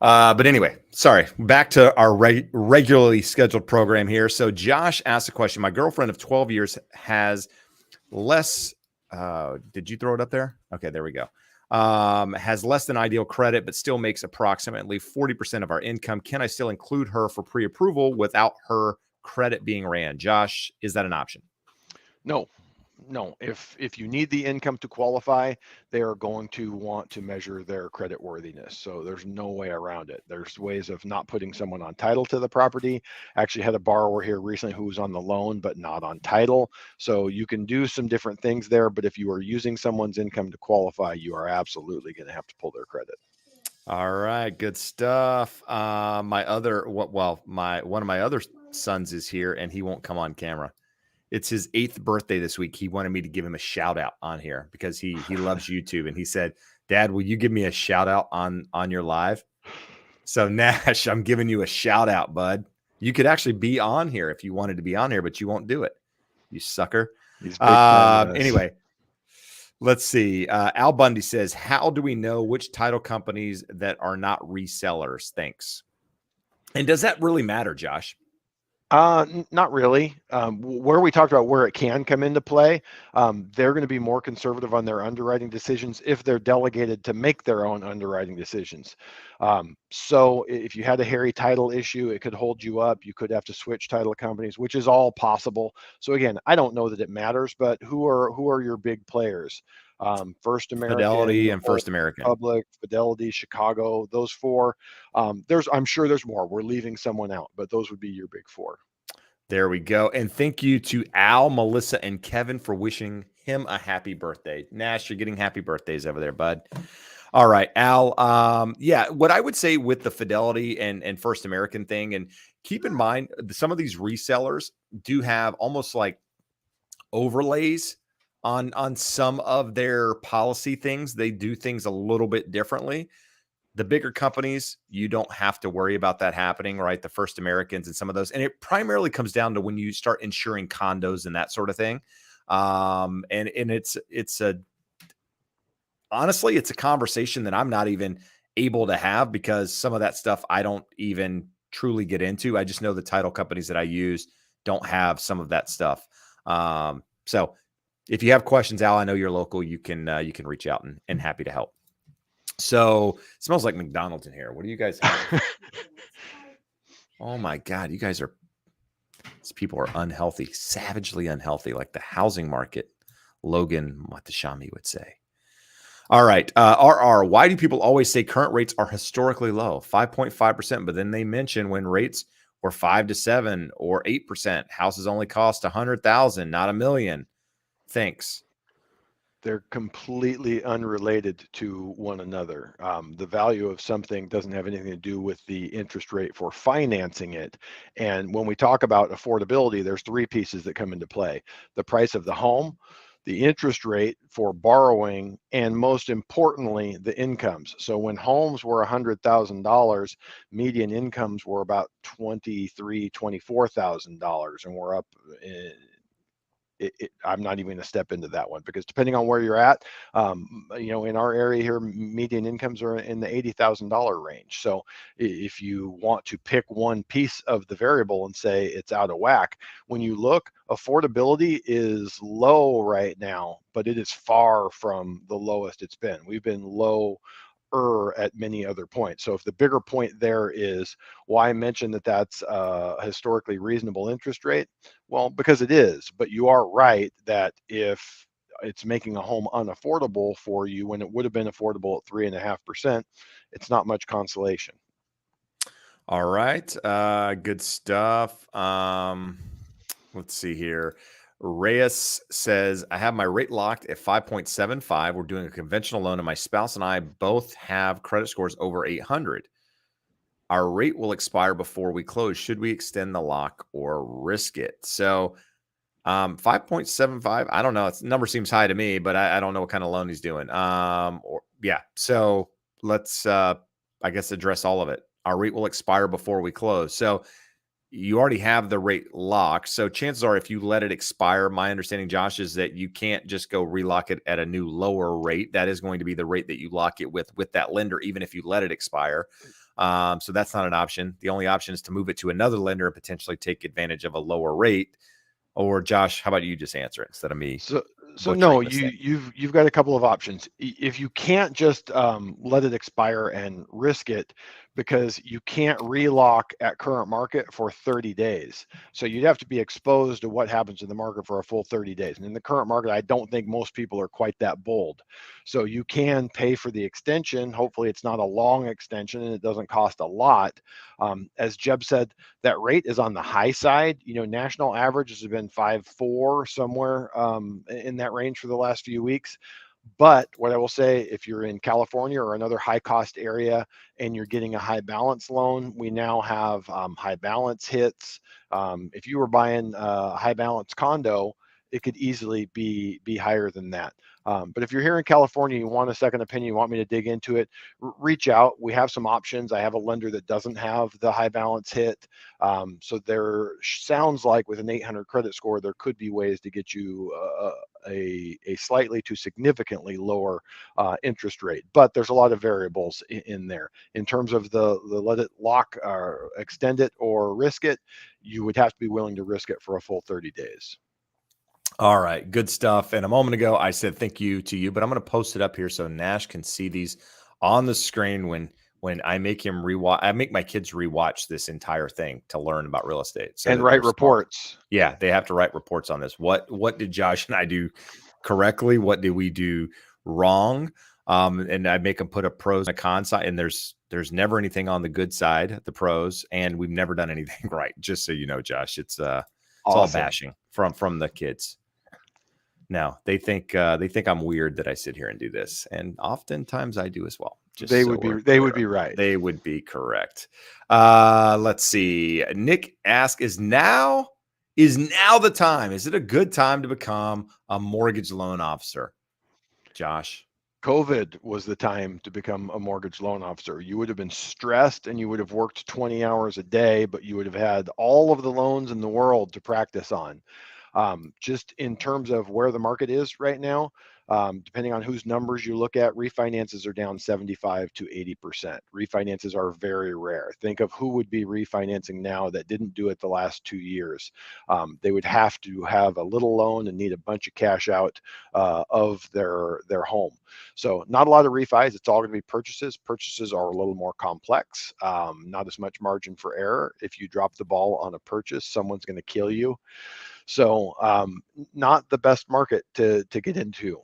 Speaker 1: But anyway, sorry. Back to our regularly scheduled program here. So Josh asked a question. My girlfriend of 12 years has less. Did you throw it up there? Okay, there we go. Has less than ideal credit, but still makes approximately 40% of our income. Can I still include her for pre-approval without her credit being ran? Josh, is that an option?
Speaker 2: No. No, if you need the income to qualify, they are going to want to measure their credit worthiness. So there's no way around it. There's ways of not putting someone on title to the property. Actually had a borrower here recently who was on the loan but not on title. So you can do some different things there, but if you are using someone's income to qualify, you are absolutely going to have to pull their credit.
Speaker 1: All right, good stuff. My other one of my other sons is here, and he won't come on camera. It's his 8th birthday this week. He wanted me to give him a shout out on here because he loves YouTube, and he said, "Dad, will you give me a shout out on your live?" So Nash, I'm giving you a shout out, bud. You could actually be on here if you wanted to be on here, but you won't do it, you sucker.
Speaker 2: He's big time
Speaker 1: Anyway. Let's see. Al Bundy says, how do we know which title companies that are not resellers? Thanks. And does that really matter, Josh?
Speaker 2: Not really. Where we talked about where it can come into play, they're going to be more conservative on their underwriting decisions if they're delegated to make their own underwriting decisions. So if you had a hairy title issue, it could hold you up. You could have to switch title companies, which is all possible. So again, I don't know that it matters, but who are your big players? First American,
Speaker 1: Fidelity, and First American.
Speaker 2: Public, Fidelity, Chicago, those 4. I'm sure there's more. We're leaving someone out, but those would be your big 4.
Speaker 1: There we go. And thank you to Al, Melissa, and Kevin for wishing him a happy birthday. Nash, you're getting happy birthdays over there, bud. All right, Al. Yeah, what I would say with the Fidelity and First American thing, and keep in mind, some of these resellers do have almost like overlays on some of their policy things. They do things a little bit differently. The bigger companies, you don't have to worry about that happening, right? The First Americans and some of those. And it primarily comes down to when you start insuring condos and that sort of thing. And honestly, it's a conversation that I'm not even able to have because some of that stuff I don't even truly get into. I just know the title companies that I use don't have some of that stuff. So if you have questions, Al, I know you're local. You can reach out and happy to help. So it smells like McDonald's in here. What do you guys have? Oh my God, these people are unhealthy, savagely unhealthy, like the housing market. Logan Matashami would say. All right, RR, why do people always say current rates are historically low, 5.5%, but then they mention when rates were 5 to 7 or 8%, houses only cost $100,000, not $1 million. Thanks.
Speaker 2: They're completely unrelated to one another. The value of something doesn't have anything to do with the interest rate for financing it. And when we talk about affordability, there's 3 pieces that come into play: the price of the home, the interest rate for borrowing, and most importantly, the incomes. So when homes were $100,000, median incomes were about $23,000, $24,000, and we're up. I'm not even going to step into that one because depending on where you're at, in our area here, median incomes are in the $80,000 range. So if you want to pick one piece of the variable and say it's out of whack, when you look, affordability is low right now, but it is far from the lowest it's been. We've been low at many other points. So if the bigger point there is why I mentioned that that's a historically reasonable interest rate, well, because it is. But you are right that if it's making a home unaffordable for you when it would have been affordable at 3.5%, it's not much consolation.
Speaker 1: All right, good stuff. Let's see here. Reyes says, I have my rate locked at 5.75. We're doing a conventional loan, and my spouse and I both have credit scores over 800. Our rate will expire before we close. Should we extend the lock or risk it? So 5.75, I don't know. The number seems high to me, but I don't know what kind of loan he's doing. So let's, I guess, address all of it. Our rate will expire before we close. So you already have the rate locked. So chances are if you let it expire, my understanding, Josh, is that you can't just go relock it at a new lower rate. That is going to be the rate that you lock it with that lender, even if you let it expire. So that's not an option. The only option is to move it to another lender and potentially take advantage of a lower rate. Or Josh, how about you just answer it instead of me?
Speaker 2: So no, you've got a couple of options. If you can't just let it expire and risk it, because you can't relock at current market for 30 days. So you'd have to be exposed to what happens in the market for a full 30 days. And in the current market, I don't think most people are quite that bold. So you can pay for the extension. Hopefully it's not a long extension and it doesn't cost a lot. As Jeb said, that rate is on the high side. You know, national averages have been 5.4 somewhere in that range for the last few weeks. But what I will say, if you're in California or another high cost area and you're getting a high balance loan, we now have high balance hits. If you were buying a high balance condo, it could easily be higher than that. But if you're here in California, you want a second opinion, you want me to dig into it, reach out. We have some options. I have a lender that doesn't have the high balance hit. So there sounds like with an 800 credit score, there could be ways to get you a slightly to significantly lower interest rate. But there's a lot of variables in there. In terms of the let it lock or extend it or risk it, you would have to be willing to risk it for a full 30 days.
Speaker 1: All right, good stuff. And a moment ago, I said thank you to you, but I'm going to post it up here so Nash can see these on the screen when I make him rewatch. I make my kids rewatch this entire thing to learn about real estate. So
Speaker 2: and write reports.
Speaker 1: Yeah, they have to write reports on this. What did Josh and I do correctly? What did we do wrong? And I make them put a pros and a cons side, and there's never anything on the good side, the pros, and we've never done anything right. Just so you know, Josh, it's awesome. All bashing from the kids. Now they think I'm weird that I sit here and do this, and oftentimes I do as well.
Speaker 2: They would be right.
Speaker 1: They would be correct. Let's see. Nick asks, is now the time? Is it a good time to become a mortgage loan officer? Josh.
Speaker 2: COVID was the time to become a mortgage loan officer. You would have been stressed and you would have worked 20 hours a day, but you would have had all of the loans in the world to practice on. Just in terms of where the market is right now, depending on whose numbers you look at, refinances are down 75 to 80%. Refinances are very rare. Think of who would be refinancing now that didn't do it the last 2 years. They would have to have a little loan and need a bunch of cash out of their home. So not a lot of refis. It's all going to be purchases. Purchases are a little more complex. Not as much margin for error. If you drop the ball on a purchase, someone's going to kill you. So not the best market to get into.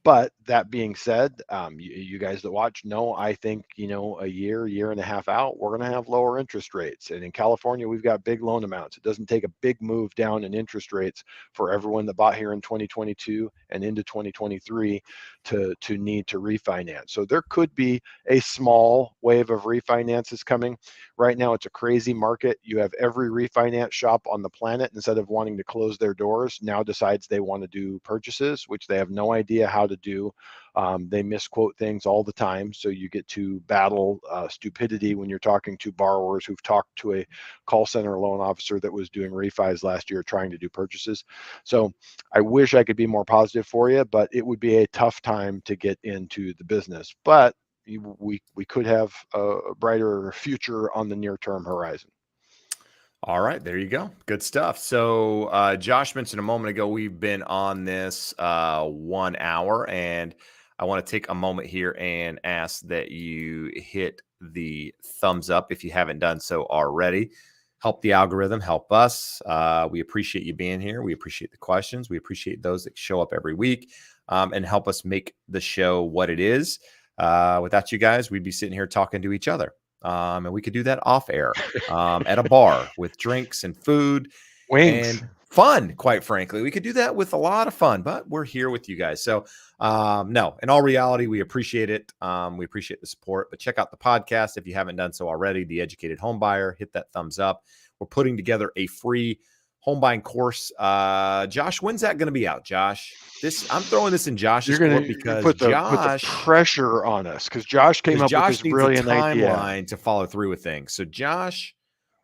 Speaker 2: But that being said, you guys that watch know, I think, a year and a half out, we're going to have lower interest rates. And in California, we've got big loan amounts. It doesn't take a big move down in interest rates for everyone that bought here in 2022 and into 2023 to need to refinance. So there could be a small wave of refinances coming. Right now, it's a crazy market. You have every refinance shop on the planet, instead of wanting to close their doors, now decides they want to do purchases, which they have no idea how to do. They misquote things all the time. So you get to battle stupidity when you're talking to borrowers who've talked to a call center loan officer that was doing refis last year trying to do purchases. So I wish I could be more positive for you, but it would be a tough time to get into the business. But we could have a brighter future on the near-term horizon.
Speaker 1: All right, there you go. Good stuff. So Josh mentioned a moment ago, we've been on this 1 hour, and I want to take a moment here and ask that you hit the thumbs up if you haven't done so already. Help the algorithm, help us. We appreciate you being here. We appreciate the questions. We appreciate those that show up every week and help us make the show what it is. Without you guys, we'd be sitting here talking to each other. And we could do that off air at a bar with drinks and food.
Speaker 2: Wings.
Speaker 1: And fun, quite frankly. We could do that with a lot of fun, but we're here with you guys. So no, in all reality, we appreciate it. We appreciate the support, but check out the podcast if you haven't done so already. The Educated Home Buyer, hit that thumbs up. We're putting together a free home buying course. Josh, when's that going to be out, Josh? I'm throwing this in Josh's court because
Speaker 2: put the pressure on us, because Josh came up with this brilliant
Speaker 1: timeline to follow through with things. So Josh,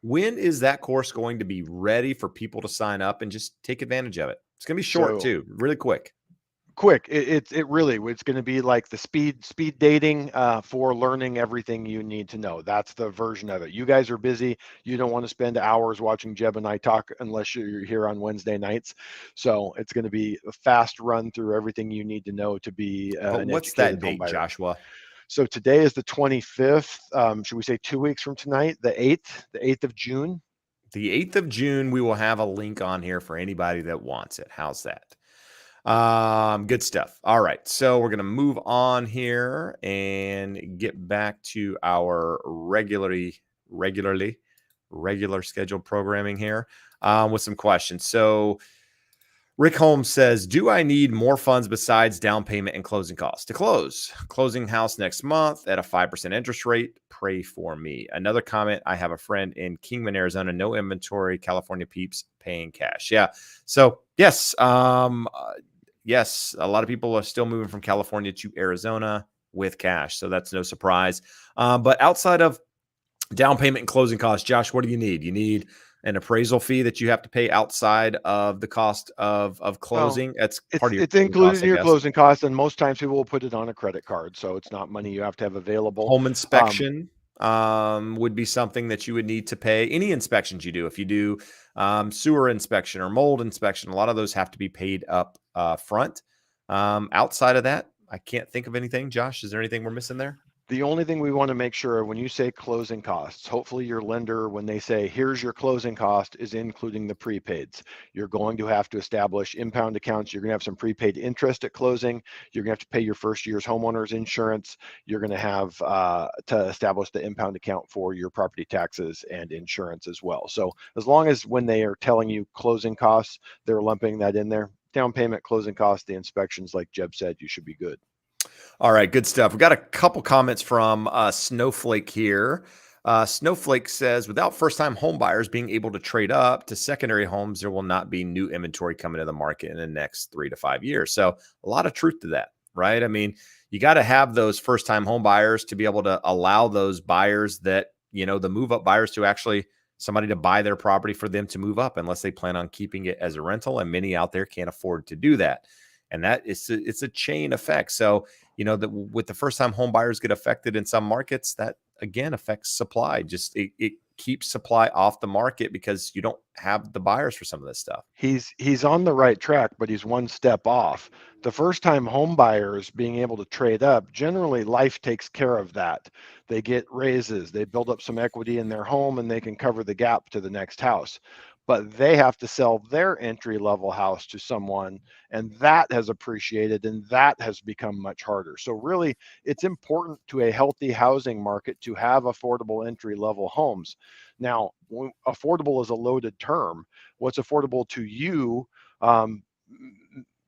Speaker 1: when is that course going to be ready for people to sign up and just take advantage of it? It's going to be short too, really quick.
Speaker 2: It's going to be like the speed dating for learning everything you need to know. That's the version of it. You guys are busy. You don't want to spend hours watching Jeb and I talk unless you're here on Wednesday nights. So it's going to be a fast run through everything you need to know to be an
Speaker 1: what's that date,
Speaker 2: home buyer.
Speaker 1: Joshua?
Speaker 2: So today is the 25th. Should we say 2 weeks from tonight, the 8th of June?
Speaker 1: The 8th of June, we will have a link on here for anybody that wants it. How's that? Good stuff. All right. So we're going to move on here and get back to our regular scheduled programming here with some questions. So Rick Holmes says, do I need more funds besides down payment and closing costs to close? Closing house next month at a 5% interest rate. Pray for me. Another comment. I have a friend in Kingman, Arizona, no inventory, California peeps paying cash. Yeah. So yes, yes, a lot of people are still moving from California to Arizona with cash. So that's no surprise. But outside of down payment and closing costs, Josh, what do you need? You need an appraisal fee that you have to pay outside of the cost of closing.
Speaker 2: Well,
Speaker 1: That's part of your
Speaker 2: it's
Speaker 1: closing
Speaker 2: included
Speaker 1: costs,
Speaker 2: in
Speaker 1: I
Speaker 2: your
Speaker 1: guess.
Speaker 2: closing costs, and most times people will put it on a credit card, so it's not money you have to have available.
Speaker 1: Home inspection would be something that you would need to pay. Any inspections you do, if you do sewer inspection or mold inspection, a lot of those have to be paid up front. Outside of that, I can't think of anything. Josh, is there anything we're missing there?
Speaker 2: The only thing we want to make sure when you say closing costs, hopefully your lender, when they say, here's your closing cost, is including the prepaids. You're going to have to establish impound accounts. You're going to have some prepaid interest at closing. You're going to have to pay your first year's homeowner's insurance. You're going to have to establish the impound account for your property taxes and insurance as well. So as long as when they are telling you closing costs, they're lumping that in there. Down payment, closing costs, the inspections, like Jeb said, you should be good.
Speaker 1: All right, good stuff. We've got a couple comments from Snowflake here. Snowflake says, without first-time home buyers being able to trade up to secondary homes, there will not be new inventory coming to the market in the next 3 to 5 years. So a lot of truth to that, right? I mean, you got to have those first-time home buyers to be able to allow those buyers that, the move-up buyers to actually somebody to buy their property for them to move up, unless they plan on keeping it as a rental. And many out there can't afford to do that. And that is it's a chain effect. So, with the first time home buyers get affected in some markets, that again affects supply. Just it keeps supply off the market because you don't have the buyers for some of this stuff.
Speaker 2: He's on the right track, but he's one step off. The first time home buyers being able to trade up, generally life takes care of that. They get raises, they build up some equity in their home, and they can cover the gap to the next house. But they have to sell their entry level house to someone, and that has appreciated, and that has become much harder. So really, it's important to a healthy housing market to have affordable entry level homes. Now, affordable is a loaded term. What's affordable to you,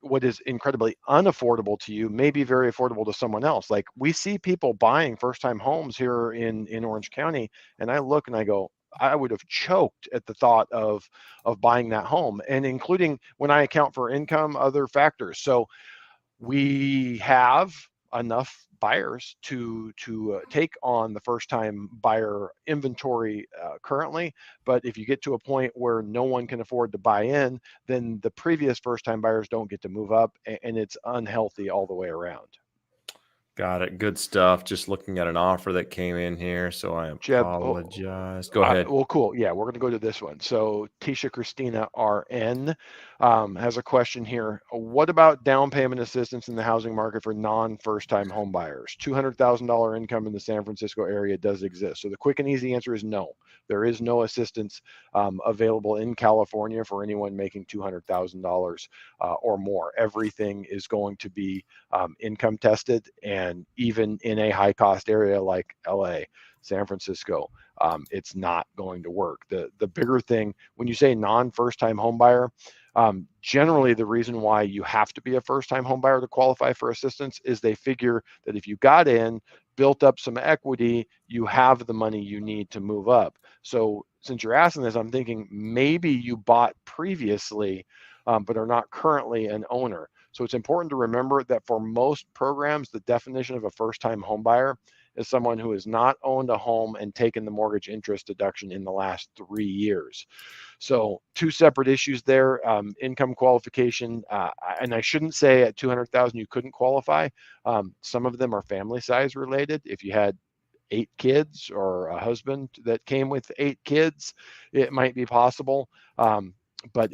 Speaker 2: what is incredibly unaffordable to you may be very affordable to someone else. Like, we see people buying first time homes here in Orange County, and I look and I go, I would have choked at the thought of buying that home, and including when I account for income, other factors. So we have enough buyers to take on the first time buyer inventory currently. But if you get to a point where no one can afford to buy in, then the previous first time buyers don't get to move up, and it's unhealthy all the way around.
Speaker 1: Got it. Good stuff. Just looking at an offer that came in here, so I
Speaker 2: Jeb,
Speaker 1: apologize. Go ahead.
Speaker 2: well, cool. Yeah, we're going to go to this one. So Tisha Christina RN has a question here. What about down payment assistance in the housing market for non-first-time home buyers? $200,000 income in the San Francisco area does exist. So the quick and easy answer is no. There is no assistance available in California for anyone making $200,000 or more. Everything is going to be income tested, and even in a high-cost area like LA, San Francisco, it's not going to work. The bigger thing, when you say non-first time home buyer, generally the reason why you have to be a first time home buyer to qualify for assistance is they figure that if you got in, built up some equity, you have the money you need to move up. So since you're asking this, I'm thinking maybe you bought previously, but are not currently an owner. So it's important to remember that for most programs, the definition of a first time home buyer is someone who has not owned a home and taken the mortgage interest deduction in the last 3 years. So two separate issues there. Income qualification, and I shouldn't say at 200,000 you couldn't qualify. Some of them are family size related. If you had 8 kids or a husband that came with 8 kids, it might be possible. But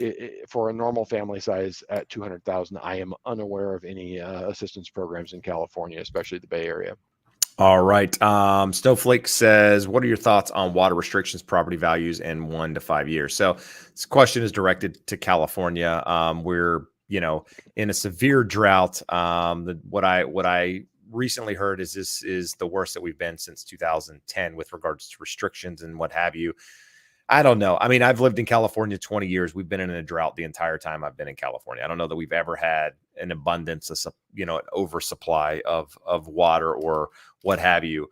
Speaker 2: for a normal family size at 200,000, I am unaware of any assistance programs in California, especially the Bay Area.
Speaker 1: All right. Snowflake says, what are your thoughts on water restrictions, property values in 1 to 5 years? So this question is directed to California. We're, in a severe drought. What I recently heard is this is the worst that we've been since 2010 with regards to restrictions and what have you. I don't know. I mean, I've lived in California 20 years. We've been in a drought the entire time I've been in California. I don't know that we've ever had an abundance of, an oversupply of water or what have you.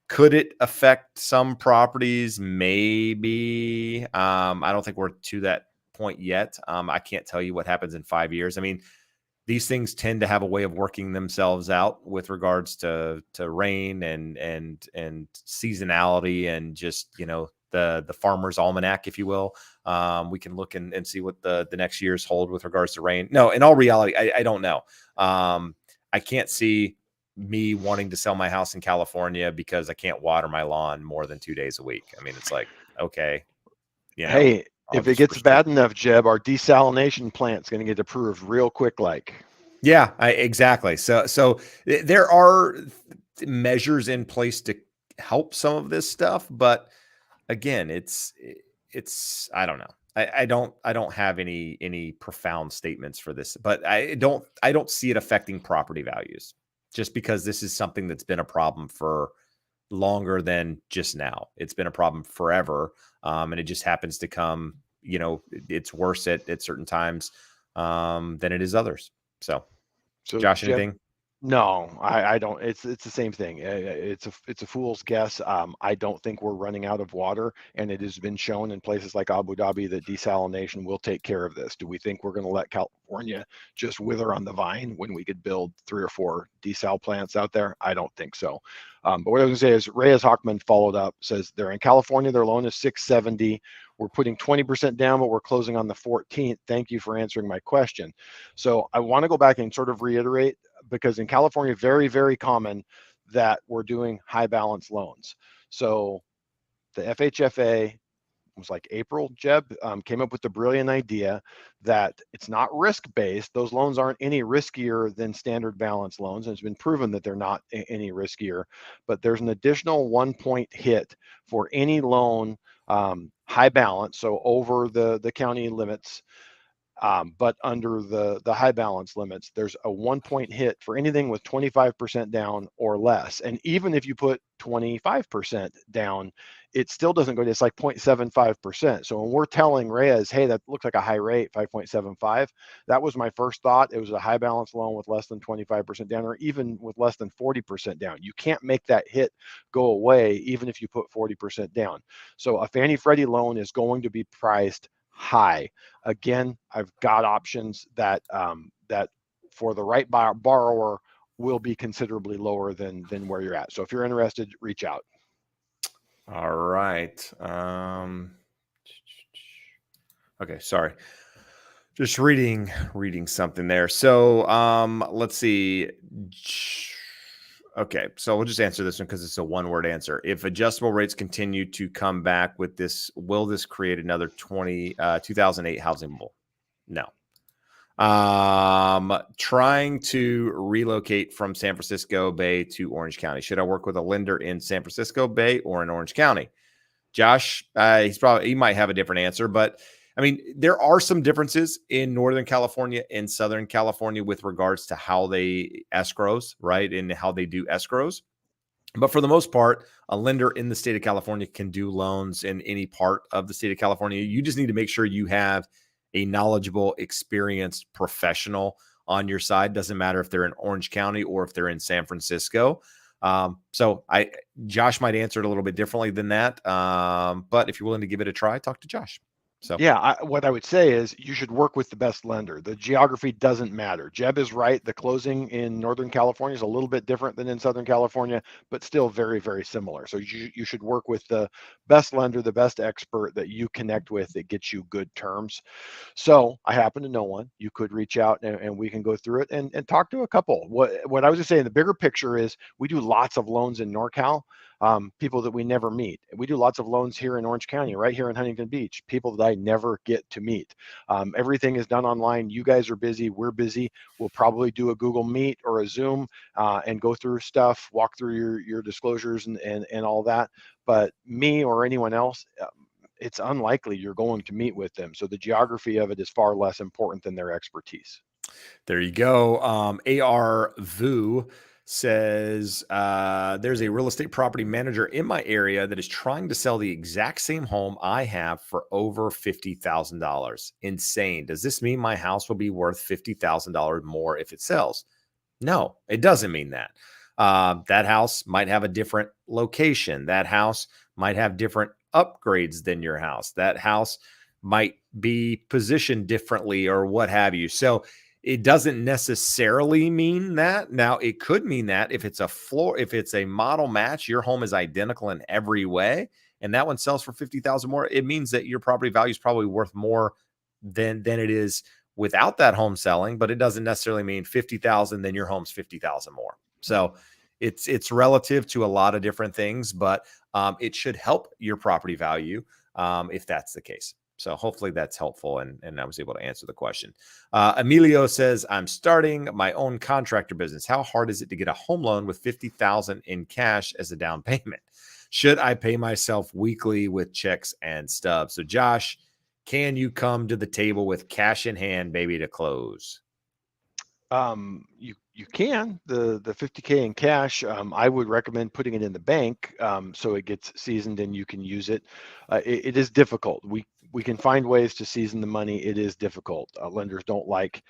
Speaker 1: Could it affect some properties? Maybe. I don't think we're to that point yet. I can't tell you what happens in 5 years. I mean, these things tend to have a way of working themselves out with regards to rain and seasonality and just the farmer's almanac, if you will. We can look and see what the next years hold with regards to rain. No, in all reality, I don't know. I can't see me wanting to sell my house in California because I can't water my lawn more than 2 days a week. I mean, it's like, okay,
Speaker 2: Hey,
Speaker 1: I'll
Speaker 2: if it
Speaker 1: just
Speaker 2: gets
Speaker 1: restrict.
Speaker 2: bad enough, Jeb, our desalination plant's going to get approved real quick.
Speaker 1: Yeah, exactly. So there are measures in place to help some of this stuff, but again, it's I don't know. I don't have any profound statements for this, but I don't see it affecting property values just because this is something that's been a problem for longer than just now. It's been a problem forever, and it just happens to come. It's worse at certain times than it is others. So,
Speaker 2: So,
Speaker 1: Josh,
Speaker 2: Jeb,
Speaker 1: anything?
Speaker 2: no, I don't. It's the same thing. It's a fool's guess. I don't think we're running out of water, and it has been shown in places like Abu Dhabi that desalination will take care of this. Do we think we're going to let California just wither on the vine when we could build 3 or 4 desal plants out there? I don't think so. But what I was going to say is Reyes Hockman followed up, says they're in California. Their loan is 670. We're putting 20% down, but we're closing on the 14th. Thank you for answering my question. So I want to go back and sort of reiterate, because in California, very, very common that we're doing high balance loans. So the FHFA was like April, Jeb, came up with the brilliant idea that it's not risk based. Those loans aren't any riskier than standard balance loans. And it's been proven that they're not any riskier, but there's an additional 1 point hit for any loan high balance, so over the county limits, but under the high balance limits, there's a 1 point hit for anything with 25% down or less. And even if you put 25% down, it still doesn't go to, it's like 0.75%. So when we're telling Reyes, hey, that looks like a high rate, 5.75, that was my first thought. It was a high balance loan with less than 25% down, or even with less than 40% down. You can't make that hit go away, even if you put 40% down. So a Fannie Freddie loan is going to be priced high. Again, I've got options that that for the right borrower will be considerably lower than where you're at. So if you're interested, reach out.
Speaker 1: All right. Okay, sorry. Just reading something there. So let's see. Okay, so we'll just answer this one because it's a one-word answer. If adjustable rates continue to come back with this, will this create another 2008 housing bubble? No. Trying to relocate from San Francisco Bay to Orange County. Should I work with a lender in San Francisco Bay or in Orange County? Josh, he might have a different answer, but I mean, there are some differences in Northern California and Southern California with regards to how they escrows, right? And how they do escrows. But for the most part, a lender in the state of California can do loans in any part of the state of California. You just need to make sure you have a knowledgeable, experienced professional on your side. Doesn't matter if they're in Orange County or if they're in San Francisco. So Josh might answer it a little bit differently than that. But if you're willing to give it a try, talk to Josh. So
Speaker 2: Yeah, what I would say is you should work with the best lender. The geography doesn't matter. Jeb is right. The closing in Northern California is a little bit different than in Southern California, but still very, very similar. So you should work with the best lender, the best expert that you connect with that gets you good terms. So I happen to know one. You could reach out and we can go through it and talk to a couple. What I was just saying, the bigger picture is we do lots of loans in NorCal. people that we never meet. We do lots of loans here in Orange County, right here in Huntington Beach, people that I never get to meet. Everything is done online. You guys are busy. We're busy. We'll probably do a Google Meet or a Zoom and go through stuff, walk through your disclosures and all that. But me or anyone else, it's unlikely you're going to meet with them. So the geography of it is far less important than their expertise.
Speaker 1: There you go. AR Vu says there's a real estate property manager in my area that is trying to sell the exact same home I have for over $50,000. Insane. Does this mean my house will be worth $50,000 more if it sells? No, it doesn't mean that. That house might have a different location. That house might have different upgrades than your house. That house might be positioned differently or what have you. So it doesn't necessarily mean that. Now, it could mean that if it's a model match, your home is identical in every way, and that one sells for 50,000 more, it means that your property value is probably worth more than it is without that home selling, but it doesn't necessarily mean 50,000, then your home's 50,000 more. So it's relative to a lot of different things, but it should help your property value if that's the case. So hopefully that's helpful, and I was able to answer the question. Emilio says, I'm starting my own contractor business. How hard is it to get a home loan with $50,000 in cash as a down payment? Should I pay myself weekly with checks and stubs? So Josh, can you come to the table with cash in hand, baby, to close?
Speaker 2: You can. The 50K in cash, I would recommend putting it in the bank so it gets seasoned and you can use it. It is difficult. We can find ways to season the money. It is difficult. Lenders don't like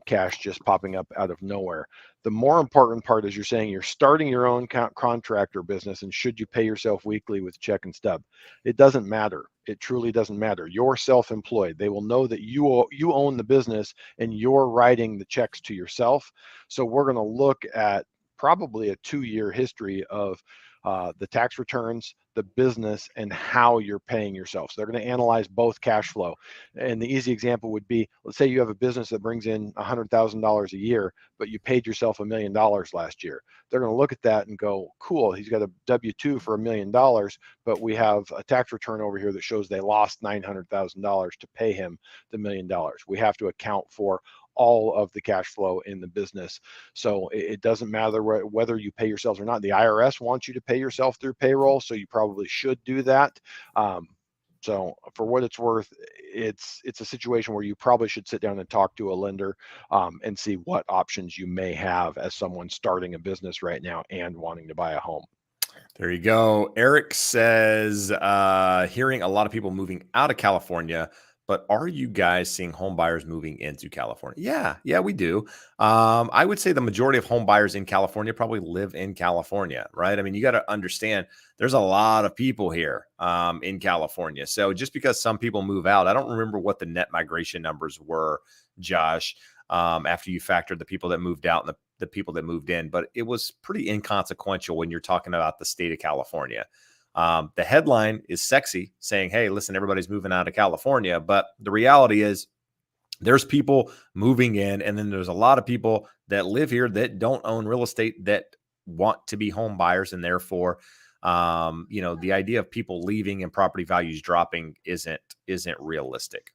Speaker 2: cash just popping up out of nowhere. The more important part is you're saying you're starting your own contractor business, and should you pay yourself weekly with check and stub? It doesn't matter. It truly doesn't matter. You're self-employed. They will know that you own the business and you're writing the checks to yourself. So we're going to look at probably a 2-year history of the tax returns, the business, and how you're paying yourself. So they're going to analyze both cash flow. And the easy example would be, let's say you have a business that brings in $100,000 a year, but you paid yourself $1 million last year. They're going to look at that and go, cool, he's got a W-2 for $1 million, but we have a tax return over here that shows they lost $900,000 to pay him the $1 million. We have to account for all of the cash flow in the business. So it doesn't matter whether you pay yourselves or not. The IRS wants you to pay yourself through payroll, so you probably should do that. So for what it's worth, it's a situation where you probably should sit down and talk to a lender and see what options you may have as someone starting a business right now and wanting to buy a home.
Speaker 1: There you go. Eric says, hearing a lot of people moving out of California, but are you guys seeing home buyers moving into California? Yeah, we do. I would say the majority of home buyers in California probably live in California, right? I mean, you got to understand there's a lot of people here in California. So just because some people move out, I don't remember what the net migration numbers were, Josh, after you factored the people that moved out and the people that moved in, but it was pretty inconsequential when you're talking about the state of California. The headline is sexy, saying, hey, listen, everybody's moving out of California. But the reality is there's people moving in, and then there's a lot of people that live here that don't own real estate that want to be home buyers. And therefore, the idea of people leaving and property values dropping isn't realistic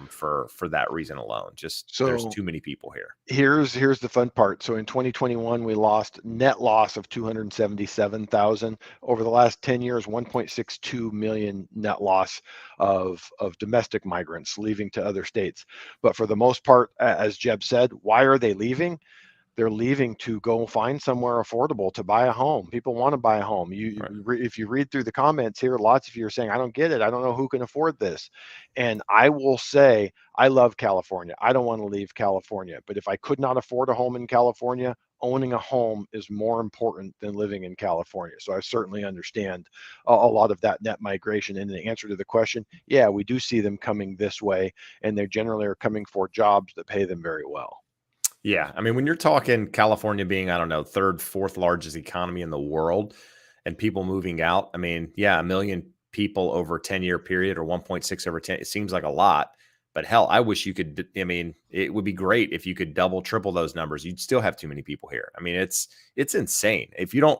Speaker 1: for that reason alone. Just there's too many people here.
Speaker 2: Here's the fun part. So in 2021, we lost net loss of 277,000. Over the last 10 years, 1.62 million net loss of domestic migrants leaving to other states. But for the most part, as Jeb said, why are they leaving? They're leaving to go find somewhere affordable to buy a home. People want to buy a home. If you read through the comments here, lots of you are saying, I don't get it. I don't know who can afford this. And I will say, I love California. I don't want to leave California. But if I could not afford a home in California, owning a home is more important than living in California. So I certainly understand a lot of that net migration. And the answer to the question, yeah, we do see them coming this way, and they generally are coming for jobs that pay them very well.
Speaker 1: Yeah. I mean, when you're talking California being, I don't know, third, fourth largest economy in the world and people moving out, I mean, yeah, 1 million people over a 10-year period or 1.6 over 10, it seems like a lot. But hell, I wish you could, I mean, it would be great if you could double, triple those numbers. You'd still have too many people here. I mean, it's insane. If you don't,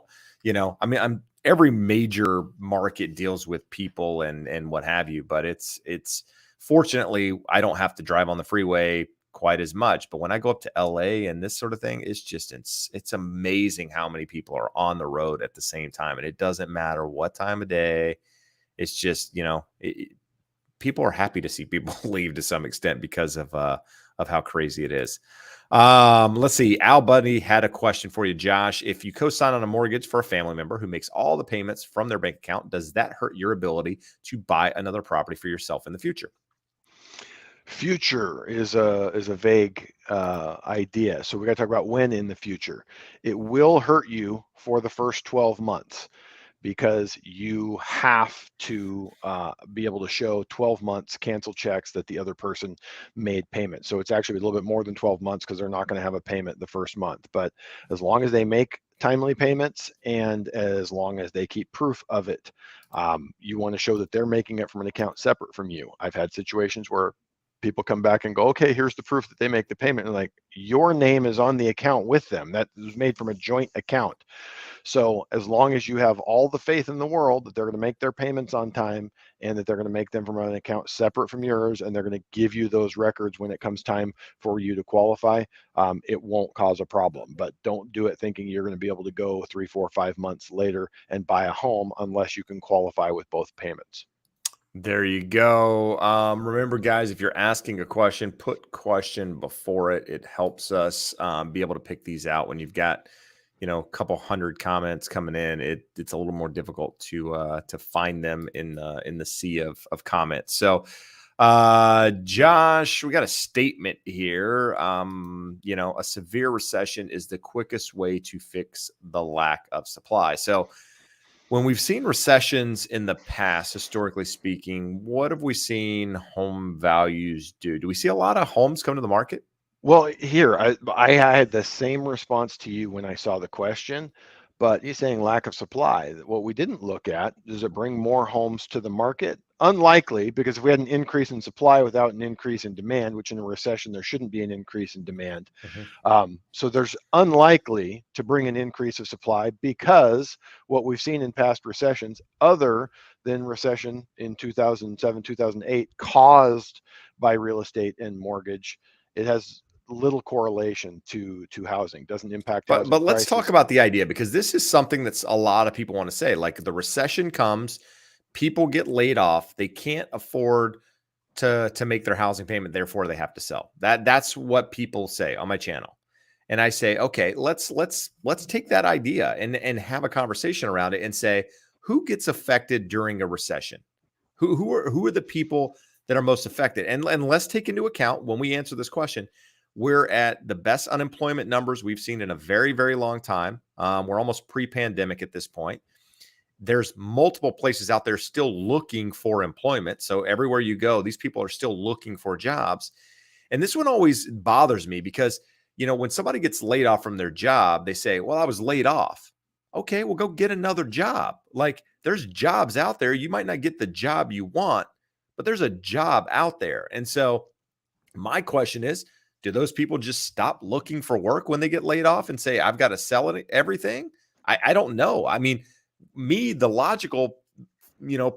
Speaker 1: I mean, every major market deals with people and what have you, but it's fortunately I don't have to drive on the freeway quite as much. But when I go up to LA and this sort of thing, it's amazing how many people are on the road at the same time, and it doesn't matter what time of day. It's just, people are happy to see people leave to some extent because of how crazy it is. Let's see. Al Buddy had a question for you, Josh. If you co-sign on a mortgage for a family member who makes all the payments from their bank account, does that hurt your ability to buy another property for yourself in the future?
Speaker 2: Future is a vague idea, so we got to talk about when in the future. It will hurt you for the first 12 months because you have to be able to show 12 months cancel checks that the other person made payment. So it's actually a little bit more than 12 months because they're not going to have a payment the first month. But as long as they make timely payments and as long as they keep proof of it, you want to show that they're making it from an account separate from you. I've had situations where people come back and go, okay, here's the proof that they make the payment. And like, your name is on the account with them. That was made from a joint account. So as long as you have all the faith in the world that they're going to make their payments on time and that they're going to make them from an account separate from yours, and they're going to give you those records when it comes time for you to qualify, it won't cause a problem. But don't do it thinking you're going to be able to go 3, 4, 5 months later and buy a home unless you can qualify with both payments.
Speaker 1: There you go. Remember, guys, if you're asking a question, put question before it. It helps us be able to pick these out. When you've got, a couple hundred comments coming in, it's a little more difficult to find them in the sea of comments. So, Josh, we got a statement here. A severe recession is the quickest way to fix the lack of supply. So, when we've seen recessions in the past, historically speaking, what have we seen home values do? Do we see a lot of homes come to the market?
Speaker 2: Well, here, I had the same response to you when I saw the question, but you're saying lack of supply. What we didn't look at, does it bring more homes to the market? Unlikely, because if we had an increase in supply without an increase in demand, which in a recession, there shouldn't be an increase in demand. So there's unlikely to bring an increase of supply because what we've seen in past recessions, other than recession in 2007, 2008, caused by real estate and mortgage, it has little correlation to housing. Doesn't impact
Speaker 1: But
Speaker 2: housing
Speaker 1: let's talk
Speaker 2: prices.
Speaker 1: about the idea, because this is something that's a lot of people want to say. Like, the recession comes, people get laid off, they can't afford to make their housing payment, therefore they have to sell. That's what people say on my channel. And I say, okay, let's take that idea and have a conversation around it and say, who gets affected during a recession? Who are the people that are most affected? And let's take into account, when we answer this question, we're at the best unemployment numbers we've seen in a very, very long time. We're almost pre-pandemic at this point. There's multiple places out there still looking for employment. So everywhere you go, these people are still looking for jobs. And this one always bothers me because, when somebody gets laid off from their job, they say, well, I was laid off. Okay, well, go get another job. Like, there's jobs out there. You might not get the job you want, but there's a job out there. And so my question is, do those people just stop looking for work when they get laid off and say, I've got to sell everything? I don't know. I mean, the logical,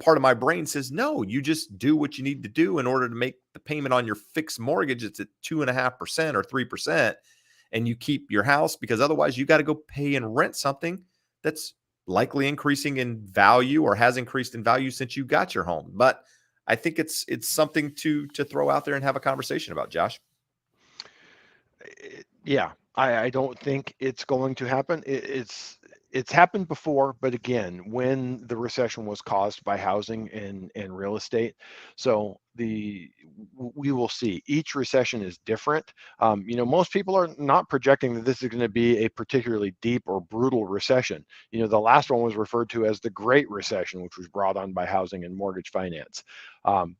Speaker 1: part of my brain says, no, you just do what you need to do in order to make the payment on your fixed mortgage. It's at 2.5% or 3%. And you keep your house, because otherwise you got to go pay and rent something that's likely increasing in value or has increased in value since you got your home. But I think it's something to throw out there and have a conversation about, Josh.
Speaker 2: Yeah, I don't think it's going to happen. It's happened before, but again, when the recession was caused by housing and real estate, so we will see. Each recession is different. Most people are not projecting that this is going to be a particularly deep or brutal recession. The last one was referred to as the Great Recession, which was brought on by housing and mortgage finance.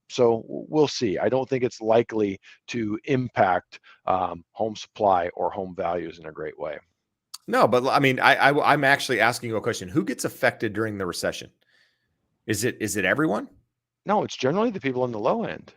Speaker 2: So we'll see. I don't think it's likely to impact home supply or home values in a great way.
Speaker 1: No, but I mean, I'm actually asking you a question. Who gets affected during the recession? Is it everyone?
Speaker 2: No, it's generally the people on the low end.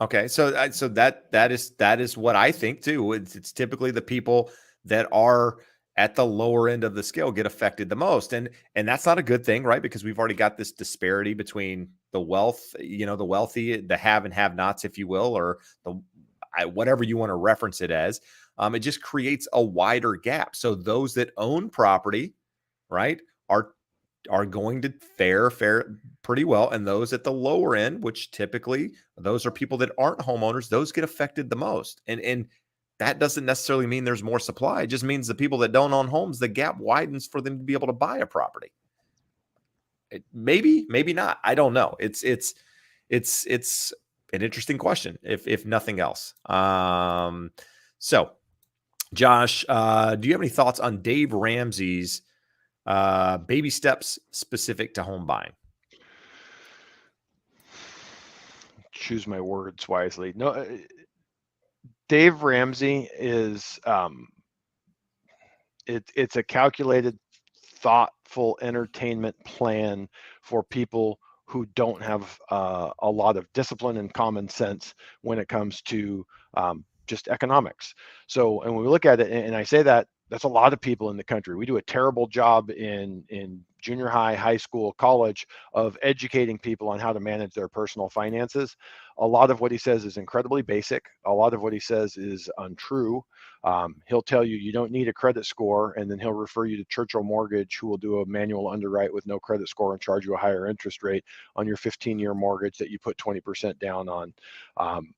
Speaker 1: Okay, so that is what I think too. It's typically the people that are at the lower end of the scale get affected the most. And that's not a good thing, right? Because we've already got this disparity between the wealth, the wealthy, the have and have nots, if you will, or whatever you want to reference it as. It just creates a wider gap. So those that own property, right, are going to fare pretty well. And those at the lower end, which typically those are people that aren't homeowners, those get affected the most. And that doesn't necessarily mean there's more supply. It just means the people that don't own homes, the gap widens for them to be able to buy a property. Maybe not. I don't know. It's an interesting question, if nothing else. So Josh, do you have any thoughts on Dave Ramsey's baby steps specific to home buying?
Speaker 2: Choose my words wisely. No, Dave Ramsey is it's a calculated, thoughtful entertainment plan for people who don't have a lot of discipline and common sense when it comes to just economics. So, and when we look at it, and I say that, that's a lot of people in the country. We do a terrible job in junior high, high school, college of educating people on how to manage their personal finances. A lot of what he says is incredibly basic. A lot of what he says is untrue. He'll tell you you don't need a credit score, and then he'll refer you to Churchill Mortgage, who will do a manual underwrite with no credit score and charge you a higher interest rate on your 15-year mortgage that you put 20% down on.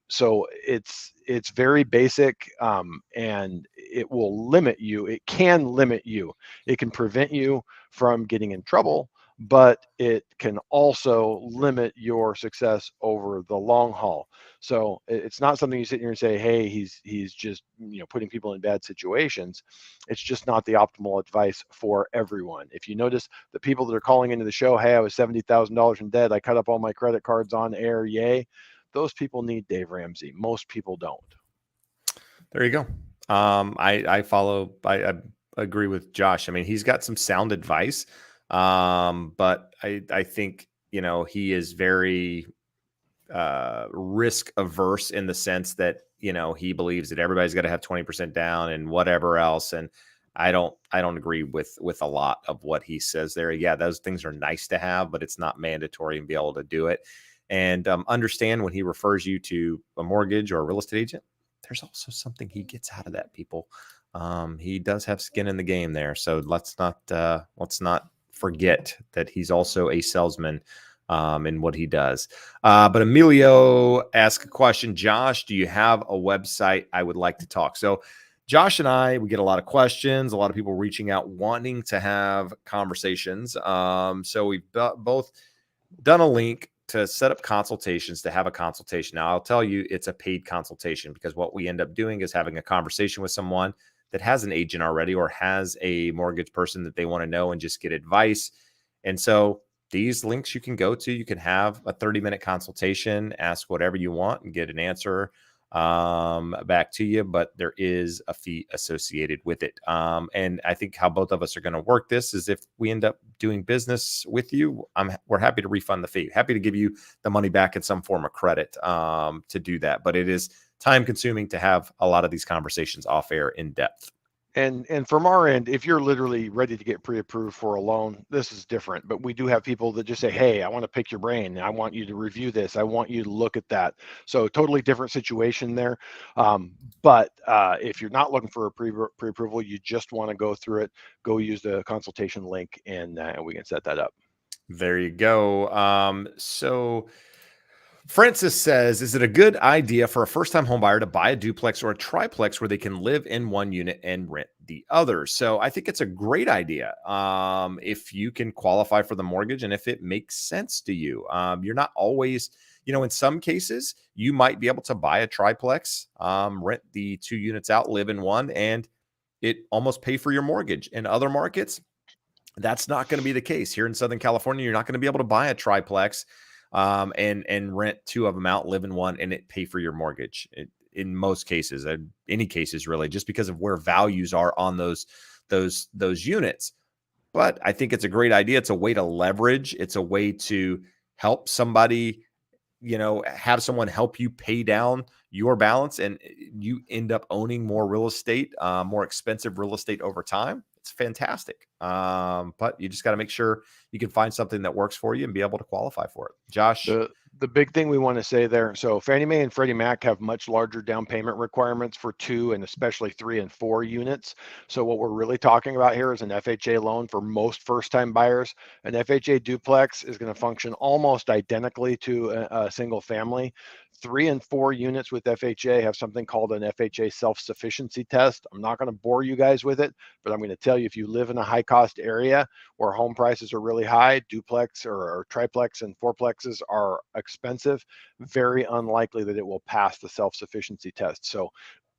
Speaker 2: So it's very basic, and it will limit you. It can limit you. It can prevent you from getting in trouble, but it can also limit your success over the long haul. So it's not something you sit here and say, hey, he's just putting people in bad situations. It's just not the optimal advice for everyone. If you notice the people that are calling into the show, hey, I was $70,000 in debt, I cut up all my credit cards on air, yay, those people need Dave Ramsey. Most people don't.
Speaker 1: There you go. I follow. I agree with Josh. I mean, he's got some sound advice, but I think he is very risk averse in the sense that he believes that everybody's got to have 20% down and whatever else. And I don't agree with a lot of what he says there. Yeah, those things are nice to have, but it's not mandatory and be able to do it. And understand when he refers you to a mortgage or a real estate agent, there's also something he gets out of that, people. He does have skin in the game there. So let's not forget that he's also a salesman in what he does. But Emilio asked a question. Josh, do you have a website? I would like to talk. So Josh and we get a lot of questions, a lot of people reaching out, wanting to have conversations. So we've both done a link to set up consultations, to have a consultation. Now, I'll tell you, it's a paid consultation, because what we end up doing is having a conversation with someone that has an agent already or has a mortgage person that they want to know and just get advice. And so these links you can go to, you can have a 30-minute consultation, ask whatever you want and get an answer back to you, but there is a fee associated with it. And I think how both of us are going to work this is, if we end up doing business with you, we're happy to refund the fee, happy to give you the money back in some form of credit to do that. But it is time consuming to have a lot of these conversations off air in depth.
Speaker 2: And from our end, if you're literally ready to get pre-approved for a loan, this is different. But we do have people that just say, hey, I want to pick your brain. I want you to review this. I want you to look at that. So totally different situation there. But if you're not looking for a pre-approval, you just want to go through it, go use the consultation link, and we can set that up.
Speaker 1: There you go. So Francis says, is it a good idea for a first-time homebuyer to buy a duplex or a triplex where they can live in one unit and rent the other? So I think it's a great idea if you can qualify for the mortgage and if it makes sense to you. You're not always, in some cases, you might be able to buy a triplex, rent the 2 units out, live in one, and it almost pay for your mortgage. In other markets, that's not going to be the case. Here in Southern California, you're not going to be able to buy a triplex and rent 2 of them out, live in one, and it pay for your mortgage. In most cases, any cases really, just because of where values are on those units. But I think it's a great idea. It's a way to leverage. It's a way to help somebody, have someone help you pay down your balance, and you end up owning more real estate, more expensive real estate over time. It's fantastic. But you just got to make sure you can find something that works for you and be able to qualify for it. Josh.
Speaker 2: The big thing we want to say there, so Fannie Mae and Freddie Mac have much larger down payment requirements for 2 and especially 3 and 4 units. So what we're really talking about here is an FHA loan for most first-time buyers. An FHA duplex is going to function almost identically to a single family. 3 and 4 units with FHA have something called an FHA self-sufficiency test. I'm not going to bore you guys with it, but I'm going to tell you, if you live in a high-cost area where home prices are really high, duplex or triplex and fourplexes are expensive, very unlikely that it will pass the self-sufficiency test. So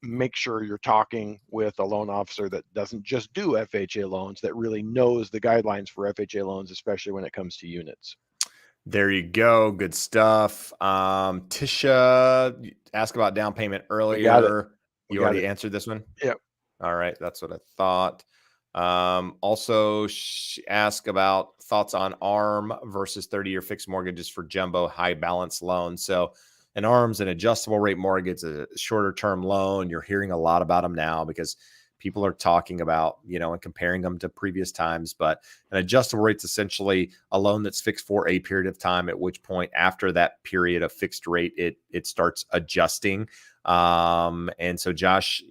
Speaker 2: make sure you're talking with a loan officer that doesn't just do FHA loans, that really knows the guidelines for FHA loans, especially when it comes to units.
Speaker 1: There you go. Good stuff. Tisha asked about down payment earlier.
Speaker 2: We got it.
Speaker 1: You already answered this one?
Speaker 2: Yep.
Speaker 1: All right. That's what I thought. Also, she asked about thoughts on ARM versus 30-year fixed mortgages for jumbo high balance loans. So an ARM's an adjustable rate mortgage, a shorter term loan. You're hearing a lot about them now because people are talking about, and comparing them to previous times. But an adjustable rate's essentially a loan that's fixed for a period of time, at which point after that period of fixed rate, it starts adjusting. And so Josh,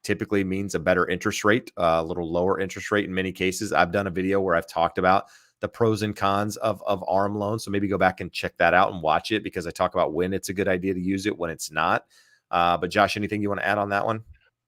Speaker 1: typically means a better interest rate, a little lower interest rate in many cases. I've done a video where I've talked about the pros and cons of ARM loans. So maybe go back and check that out and watch it, because I talk about when it's a good idea to use it, when it's not. But Josh, anything you want to add on that one?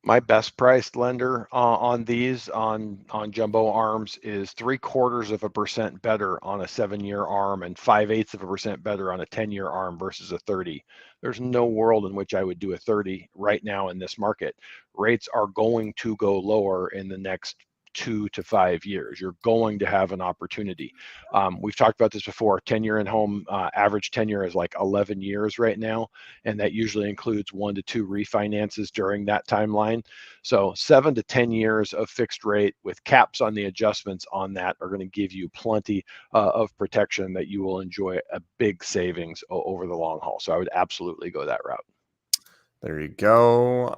Speaker 2: My best priced lender on these on jumbo ARMs is 0.75% better on a 7-year ARM and 0.6% better on a 10-year ARM versus a 30. There's no world in which I would do a 30 right now in this market. Rates are going to go lower in the next 2 to 5 years. You're going to have an opportunity. We've talked about this before. 10-year in home average tenure is like 11 years right now, and that usually includes 1 to 2 refinances during that timeline. So 7 to 10 years of fixed rate with caps on the adjustments on that are going to give you plenty of protection that you will enjoy a big savings over the long haul. So I would absolutely go that route.
Speaker 1: There you go.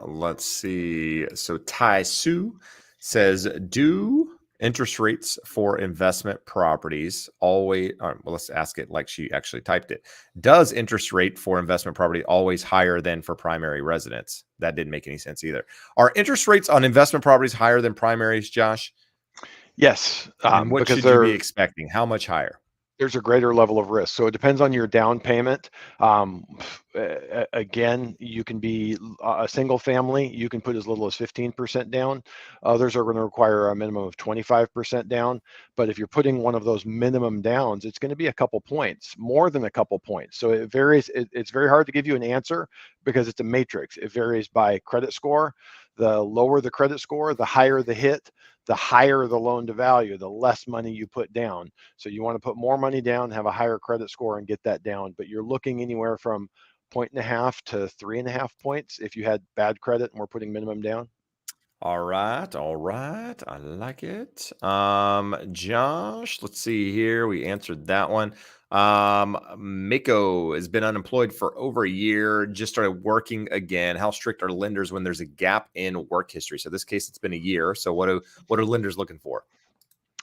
Speaker 1: Let's see. So Tai Su says, do interest rates for investment properties always, well, let's ask it like she actually typed it. Does interest rate for investment property always higher than for primary residence? That didn't make any sense either. Are interest rates on investment properties higher than primaries, Josh?
Speaker 2: Yes.
Speaker 1: And what should you be expecting? How much higher?
Speaker 2: There's a greater level of risk. So it depends on your down payment. Again, you can be a single family, you can put as little as 15% down. Others are going to require a minimum of 25% down. But if you're putting one of those minimum downs, it's going to be a couple points, more than a couple points. So it varies. It's very hard to give you an answer because it's a matrix. It varies by credit score. The lower the credit score, the higher the hit, the higher the loan to value, the less money you put down. So you want to put more money down, have a higher credit score and get that down. But you're looking anywhere from 1.5 to 3.5 points if you had bad credit and we're putting minimum down.
Speaker 1: All right. I like it. Josh, let's see here. We answered that one. Miko has been unemployed for over a year, just started working again. How strict are lenders when there's a gap in work history? So this case, it's been a year. So what are lenders looking for?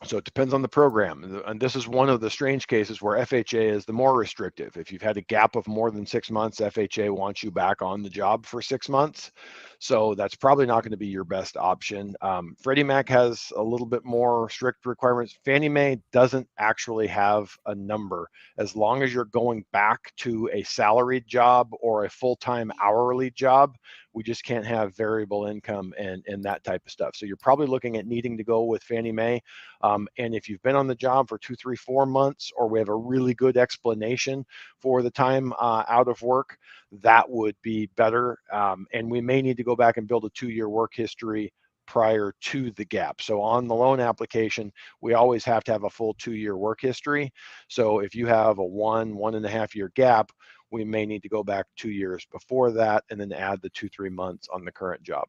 Speaker 2: So it depends on the program. And this is one of the strange cases where FHA is the more restrictive. If you've had a gap of more than 6 months, FHA wants you back on the job for 6 months. So that's probably not going to be your best option. Freddie Mac has a little bit more strict requirements. Fannie Mae doesn't actually have a number. As long as you're going back to a salaried job or a full-time hourly job, we just can't have variable income and that type of stuff. So you're probably looking at needing to go with Fannie Mae. And if you've been on the job for 2, 3, 4 months, or we have a really good explanation for the time out of work, that would be better. And we may need to go back and build a 2-year work history prior to the gap. So on the loan application, we always have to have a full 2-year work history. So if you have a 1.5 year gap, we may need to go back 2 years before that and then add the 2, 3 months on the current job.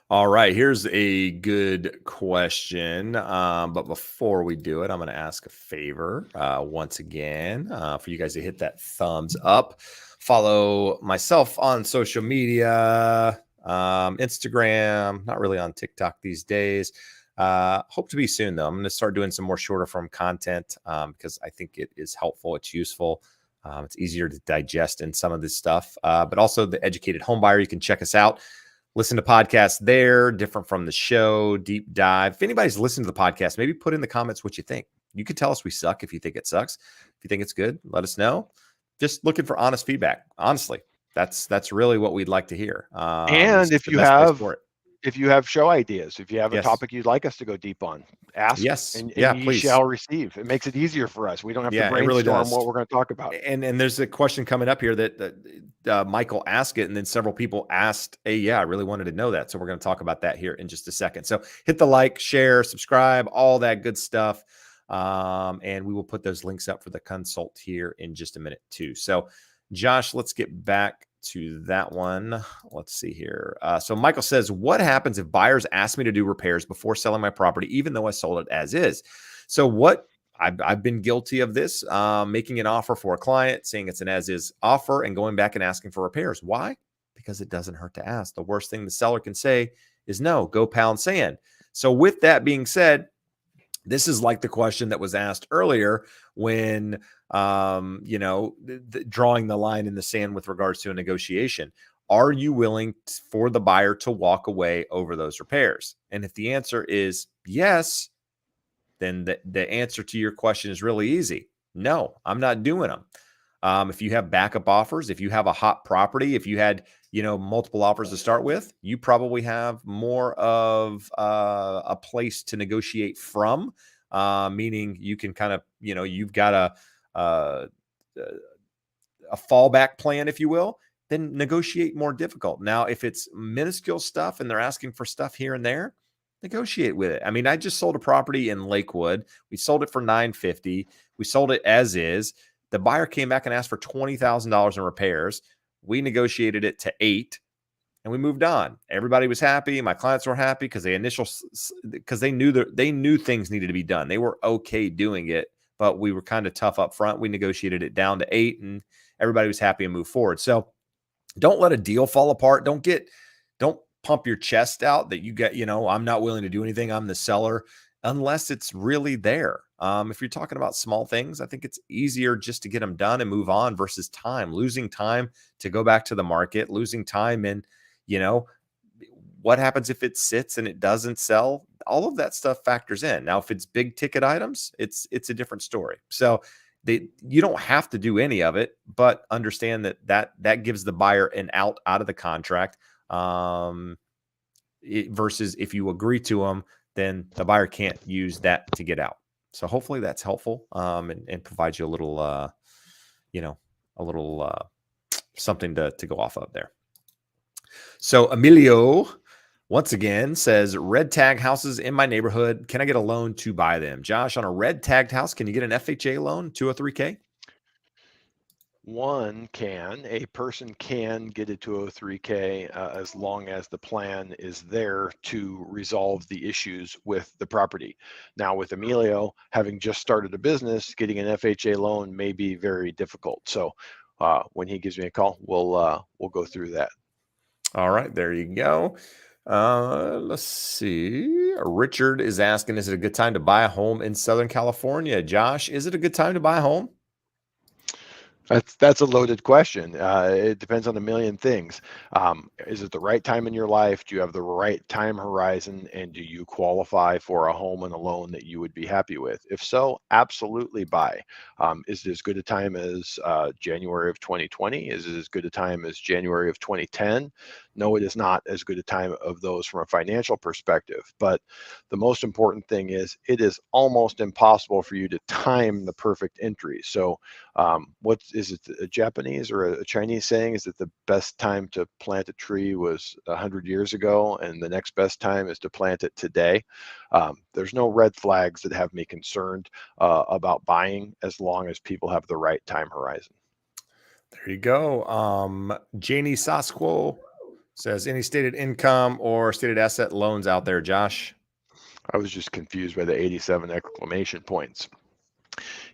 Speaker 1: All right, here's a good question. But before we do it, I'm going to ask a favor once again for you guys to hit that thumbs up. Follow myself on social media. Instagram, not really on TikTok these days. Hope to be soon, though. I'm going to start doing some more shorter form content because I think it is helpful. It's useful. It's easier to digest in some of this stuff. But also the Educated Home Buyer, you can check us out. Listen to podcasts there, different from the show, deep dive. If anybody's listened to the podcast, maybe put in the comments what you think. You could tell us we suck if you think it sucks. If you think it's good, let us know. Just looking for honest feedback. Honestly, that's really what we'd like to hear. This
Speaker 2: And
Speaker 1: is the best place for it.
Speaker 2: if you have show ideas, if you have a
Speaker 1: Yes.
Speaker 2: topic you'd like us to go deep on, ask.
Speaker 1: Yes.
Speaker 2: And
Speaker 1: Yeah,
Speaker 2: ye
Speaker 1: please.
Speaker 2: shall receive. It makes it easier for us. We don't have to
Speaker 1: Yeah, it really
Speaker 2: brainstorm
Speaker 1: does.
Speaker 2: what we're going to talk about.
Speaker 1: And there's a question coming up here that Michael asked it, and then several people asked, hey, yeah, I really wanted to know that. So we're going to talk about that here in just a second. So hit the like, share, subscribe, all that good stuff. And we will put those links up for the consult here in just a minute too. So Josh, let's get back to that one. Let's see here. So Michael says, what happens if buyers ask me to do repairs before selling my property, even though I sold it as is? So what I've been guilty of this, making an offer for a client, saying it's an as-is offer and going back and asking for repairs. Why? Because it doesn't hurt to ask. The worst thing the seller can say is no, go pound sand. So with that being said, this is like the question that was asked earlier when, drawing the line in the sand with regards to a negotiation. Are you willing for the buyer to walk away over those repairs? And if the answer is yes, then the answer to your question is really easy. No, I'm not doing them. If you have backup offers, if you have a hot property, if you had, multiple offers to start with, you probably have more of a place to negotiate from, meaning you can kind of, you've got a fallback plan, if you will, then negotiate more difficult. Now, if it's minuscule stuff and they're asking for stuff here and there, negotiate with it. I mean, I just sold a property in Lakewood. We sold it for $950. We sold it as is. The buyer came back and asked for $20,000 in repairs. We negotiated it to $8,000 and we moved on. Everybody was happy. My clients were happy because they knew things needed to be done. They were okay doing it, but we were kind of tough up front. We negotiated it down to $8,000 and everybody was happy and moved forward. So don't let a deal fall apart. Don't pump your chest out that you get, I'm not willing to do anything. I'm the seller unless it's really there. If you're talking about small things, I think it's easier just to get them done and move on versus losing time to go back to the market, losing time in, what happens if it sits and it doesn't sell? All of that stuff factors in. Now, if it's big ticket items, it's a different story. So you don't have to do any of it, but understand that gives the buyer an out of the contract. Versus if you agree to them, then the buyer can't use that to get out. So hopefully that's helpful and provides you a little, something to go off of there. So Emilio, once again, says, red tag houses in my neighborhood. Can I get a loan to buy them? Josh, on a red tagged house, can you get an FHA loan, 203K?
Speaker 2: A person can get a 203K as long as the plan is there to resolve the issues with the property. Now, with Emilio having just started a business, getting an FHA loan may be very difficult. So when he gives me a call, we'll go through that.
Speaker 1: All right, there you go. Let's see. Richard is asking, is it a good time to buy a home in Southern California? Josh, is it a good time to buy a home?
Speaker 2: That's a loaded question. It depends on a million things. Is it the right time in your life? Do you have the right time horizon? And do you qualify for a home and a loan that you would be happy with? If so, absolutely buy. Is it as good a time as January of 2020? Is it as good a time as January of 2010? No, it is not as good a time of those from a financial perspective. But the most important thing is it is almost impossible for you to time the perfect entry. So what is it, a Japanese or a Chinese saying? Is that the best time to plant a tree was 100 years ago, and the next best time is to plant it today? There's no red flags that have me concerned about buying as long as people have the right time horizon.
Speaker 1: There you go. Janie Sasquo says, any stated income or stated asset loans out there, Josh?
Speaker 2: I was just confused by the 87 exclamation points.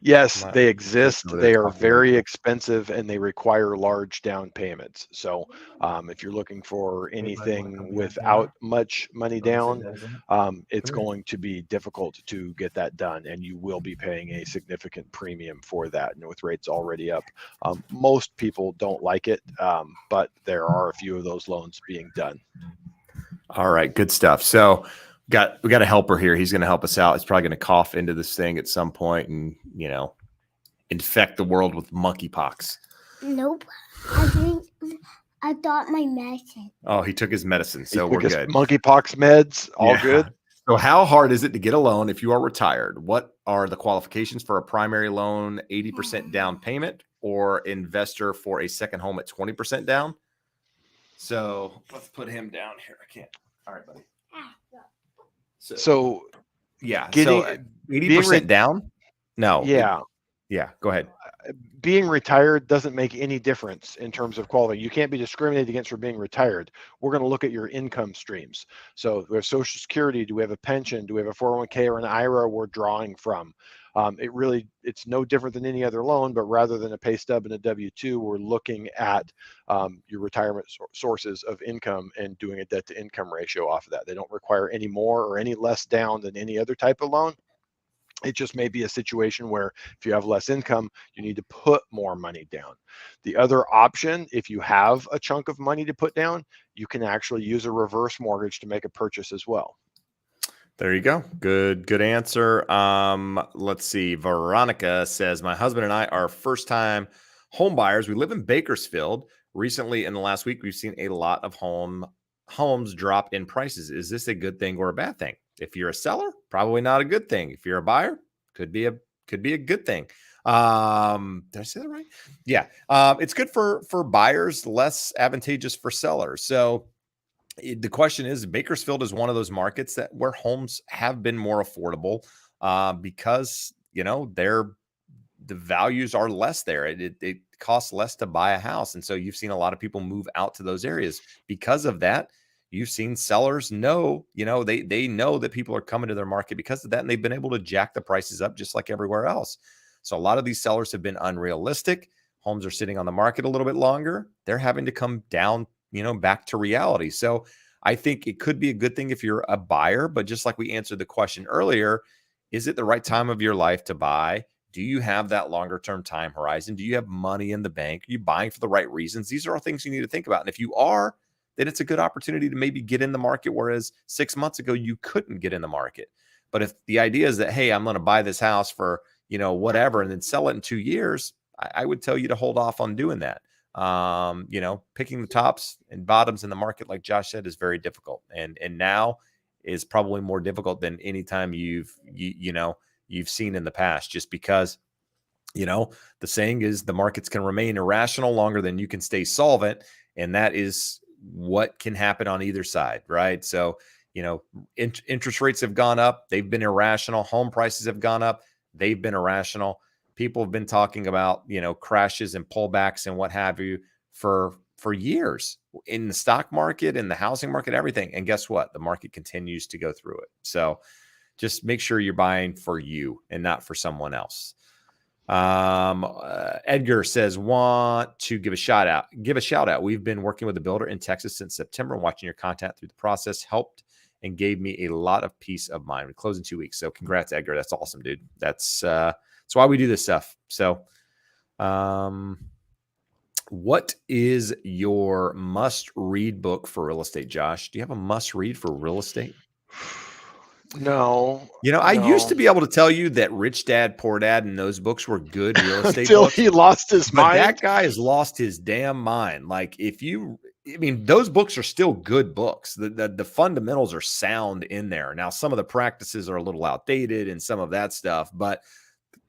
Speaker 2: Yes,
Speaker 1: My
Speaker 2: they
Speaker 1: kids
Speaker 2: exist.
Speaker 1: over there
Speaker 2: They are
Speaker 1: talking right
Speaker 2: very
Speaker 1: now.
Speaker 2: expensive and they require large down payments. So if you're looking for
Speaker 1: Hey, bud, want to
Speaker 2: anything
Speaker 1: come behind
Speaker 2: without
Speaker 1: camera?
Speaker 2: much money
Speaker 1: Want to sit
Speaker 2: down,
Speaker 1: down somewhere?
Speaker 2: it's
Speaker 1: Come here.
Speaker 2: going to be difficult to get that done, and you will be paying a significant premium for that. And with rates already up, most people don't like it, but there are a few of those loans being done.
Speaker 1: All right, good stuff. So we got a helper here. He's going to help us out. He's probably going to cough into this thing at some point and, you know, infect the world with monkeypox.
Speaker 3: Nope. I thought my medicine.
Speaker 1: Oh, he took his medicine, so
Speaker 2: He
Speaker 1: we're
Speaker 2: took his
Speaker 1: good.
Speaker 2: monkeypox meds, all
Speaker 1: Yeah.
Speaker 2: good.
Speaker 1: So how hard is it to get a loan if you are retired? What are the qualifications for a primary loan, 80% down payment, or investor for a second home at 20% down? So let's put him down here. I can't. All right, buddy.
Speaker 2: So
Speaker 1: Yeah.
Speaker 2: getting
Speaker 1: So 80% down? No.
Speaker 2: yeah.
Speaker 1: Yeah. Go ahead.
Speaker 2: Being retired doesn't make any difference in terms of quality. You can't be discriminated against for being retired. We're going to look at your income streams. So we have Social Security. Do we have a pension? Do we have a 401k or an IRA we're drawing from? It's no different than any other loan, but rather than a pay stub and a W-2, we're looking at your retirement sources of income and doing a debt to income ratio off of that. They don't require any more or any less down than any other type of loan. It just may be a situation where if you have less income, you need to put more money down. The other option, if you have a chunk of money to put down, you can actually use a reverse mortgage to make a purchase as well.
Speaker 1: There you go. Good answer. Let's see. Veronica says, my husband and I are first-time home buyers. We live in Bakersfield. Recently, in the last week, we've seen a lot of homes drop in prices. Is this a good thing or a bad thing? If you're a seller, probably not a good thing. If you're a buyer, could be a good thing. Did I say that right? Yeah. It's good for buyers, less advantageous for sellers. So the question is, Bakersfield is one of those markets where homes have been more affordable because, you know, the values are less there. It costs less to buy a house. And so you've seen a lot of people move out to those areas. Because of that, you've seen sellers know, you know, they know that people are coming to their market because of that. And they've been able to jack the prices up just like everywhere else. So a lot of these sellers have been unrealistic. Homes are sitting on the market a little bit longer. They're having to come down, you know, back to reality. So I think it could be a good thing if you're a buyer, but just like we answered the question earlier, is it the right time of your life to buy? Do you have that longer term time horizon? Do you have money in the bank? Are you buying for the right reasons? These are all things you need to think about. And if you are, then it's a good opportunity to maybe get in the market, whereas 6 months ago, you couldn't get in the market. But if the idea is that, hey, I'm going to buy this house for, you know, whatever, and then sell it in 2 years, I would tell you to hold off on doing that. You know, picking the tops and bottoms in the market, like Josh said, is very difficult. And now is probably more difficult than any time you've seen in the past, just because, you know, the saying is the markets can remain irrational longer than you can stay solvent. And that is what can happen on either side, right? So, you know, interest rates have gone up. They've been irrational. Home prices have gone up. They've been irrational. People have been talking about, you know, crashes and pullbacks and what have you for years in the stock market, in the housing market, everything. And guess what? The market continues to go through it. So just make sure you're buying for you and not for someone else. Edgar says, want to give a shout out. We've been working with a builder in Texas since September, and watching your content through the process helped and gave me a lot of peace of mind. We close in 2 weeks. So congrats, Edgar. That's awesome, dude. That's why we do this stuff. So, what is your must read book for real estate, Josh? Do you have a must read for real estate?
Speaker 2: No.
Speaker 1: You know, I used to be able to tell you that Rich Dad, Poor Dad and those books were good real estate
Speaker 2: Until
Speaker 1: books.
Speaker 2: he lost his
Speaker 1: But
Speaker 2: mind.
Speaker 1: that guy has lost his damn mind. Like, those books are still good books. The fundamentals are sound in there. Now, some of the practices are a little outdated and some of that stuff, but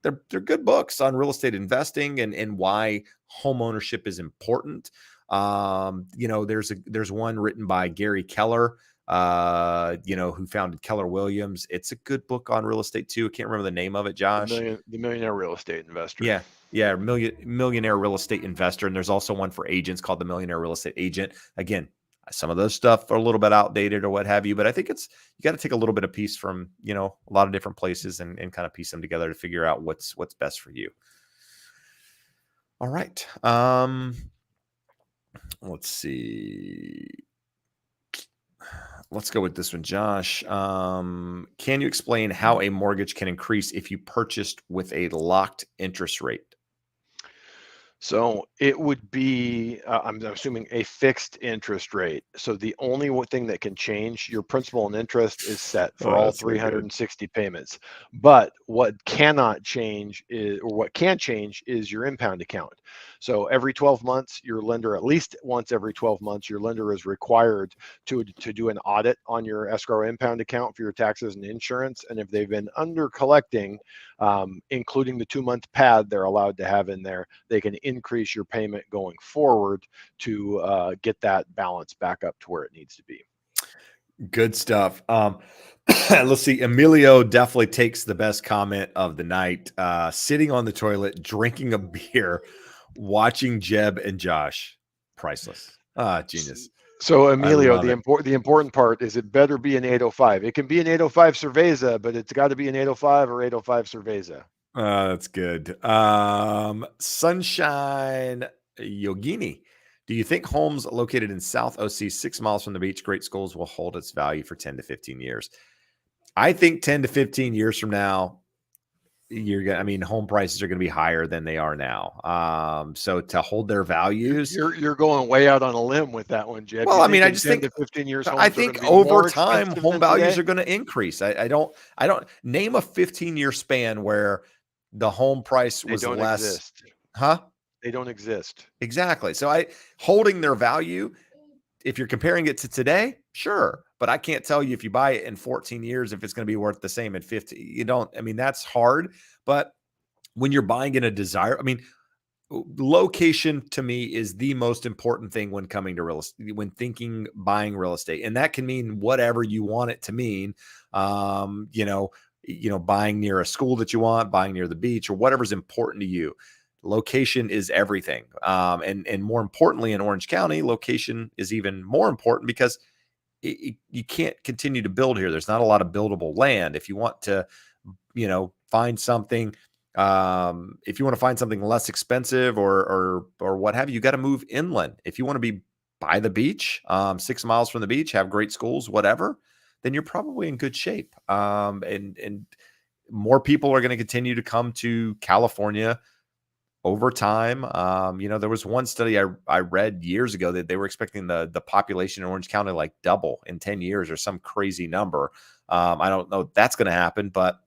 Speaker 1: they're good books on real estate investing and why home ownership is important. You know, there's one written by Gary Keller, you know, who founded Keller Williams. It's a good book on real estate too. I can't remember the name of it, Josh.
Speaker 2: The Millionaire Real Estate Investor.
Speaker 1: Yeah. Millionaire Real Estate Investor. And there's also one for agents called The Millionaire Real Estate Agent. Again, Some of those stuff are a little bit outdated or what have you, but I think you got to take a little bit of piece from, a lot of different places and kind of piece them together to figure out what's best for you. All right. Let's see. Let's go with this one, Josh. Can you explain how a mortgage can increase if you purchased with a locked interest rate?
Speaker 2: So it would be, I'm assuming, a fixed interest rate. So the only thing that can change, your principal and interest is set for all
Speaker 1: That's so good.
Speaker 2: 360 payments. But what cannot change is, or what can change is your impound account. So every 12 months, your lender, at least once every 12 months, your lender is required to do an audit on your escrow impound account for your taxes and insurance. And if they've been under collecting, including the 2-month pad they're allowed to have in there, they can increase your payment going forward to get that balance back up to where it needs to be.
Speaker 1: Good stuff. Let's see. Emilio definitely takes the best comment of the night. Sitting on the toilet, drinking a beer, watching Jeb and Josh. Priceless. Genius.
Speaker 2: So Emilio,
Speaker 1: love
Speaker 2: the important part is it better be an 805. It can be an 805 Cerveza, but it's got to be an 805 or 805 Cerveza.
Speaker 1: That's good. Sunshine Yogini. Do you think homes located in South OC, 6 miles from the beach, great schools, will hold its value for 10 to 15 years? I think 10 to 15 years from now, home prices are going to be higher than they are now. So to hold their values,
Speaker 2: you're going way out on a limb with that one, Jeb.
Speaker 1: Well, I just think
Speaker 2: 10 to 15 years.
Speaker 1: I think over time, home values are going to increase. I don't name a 15-year span where the home price was less.
Speaker 2: Exist.
Speaker 1: Huh?
Speaker 2: They don't exist.
Speaker 1: Exactly. So holding their value, if you're comparing it to today, sure. But I can't tell you if you buy it in 14 years, if it's going to be worth the same in 50. You don't, that's hard. But when you're buying in a location to me is the most important thing when coming to real estate, when buying real estate. And that can mean whatever you want it to mean. Buying near a school that you want, buying near the beach, or whatever's important to you. Location is everything. And more importantly, in Orange County, location is even more important because you can't continue to build here. There's not a lot of buildable land. If you want to, find something, if you want to find something less expensive or what have you, you got to move inland. If you want to be by the beach, 6 miles from the beach, have great schools, whatever, then you're probably in good shape. And more people are going to continue to come to California over time. There was one study I read years ago that they were expecting the population in Orange County like double in 10 years or some crazy number. I don't know if that's going to happen, but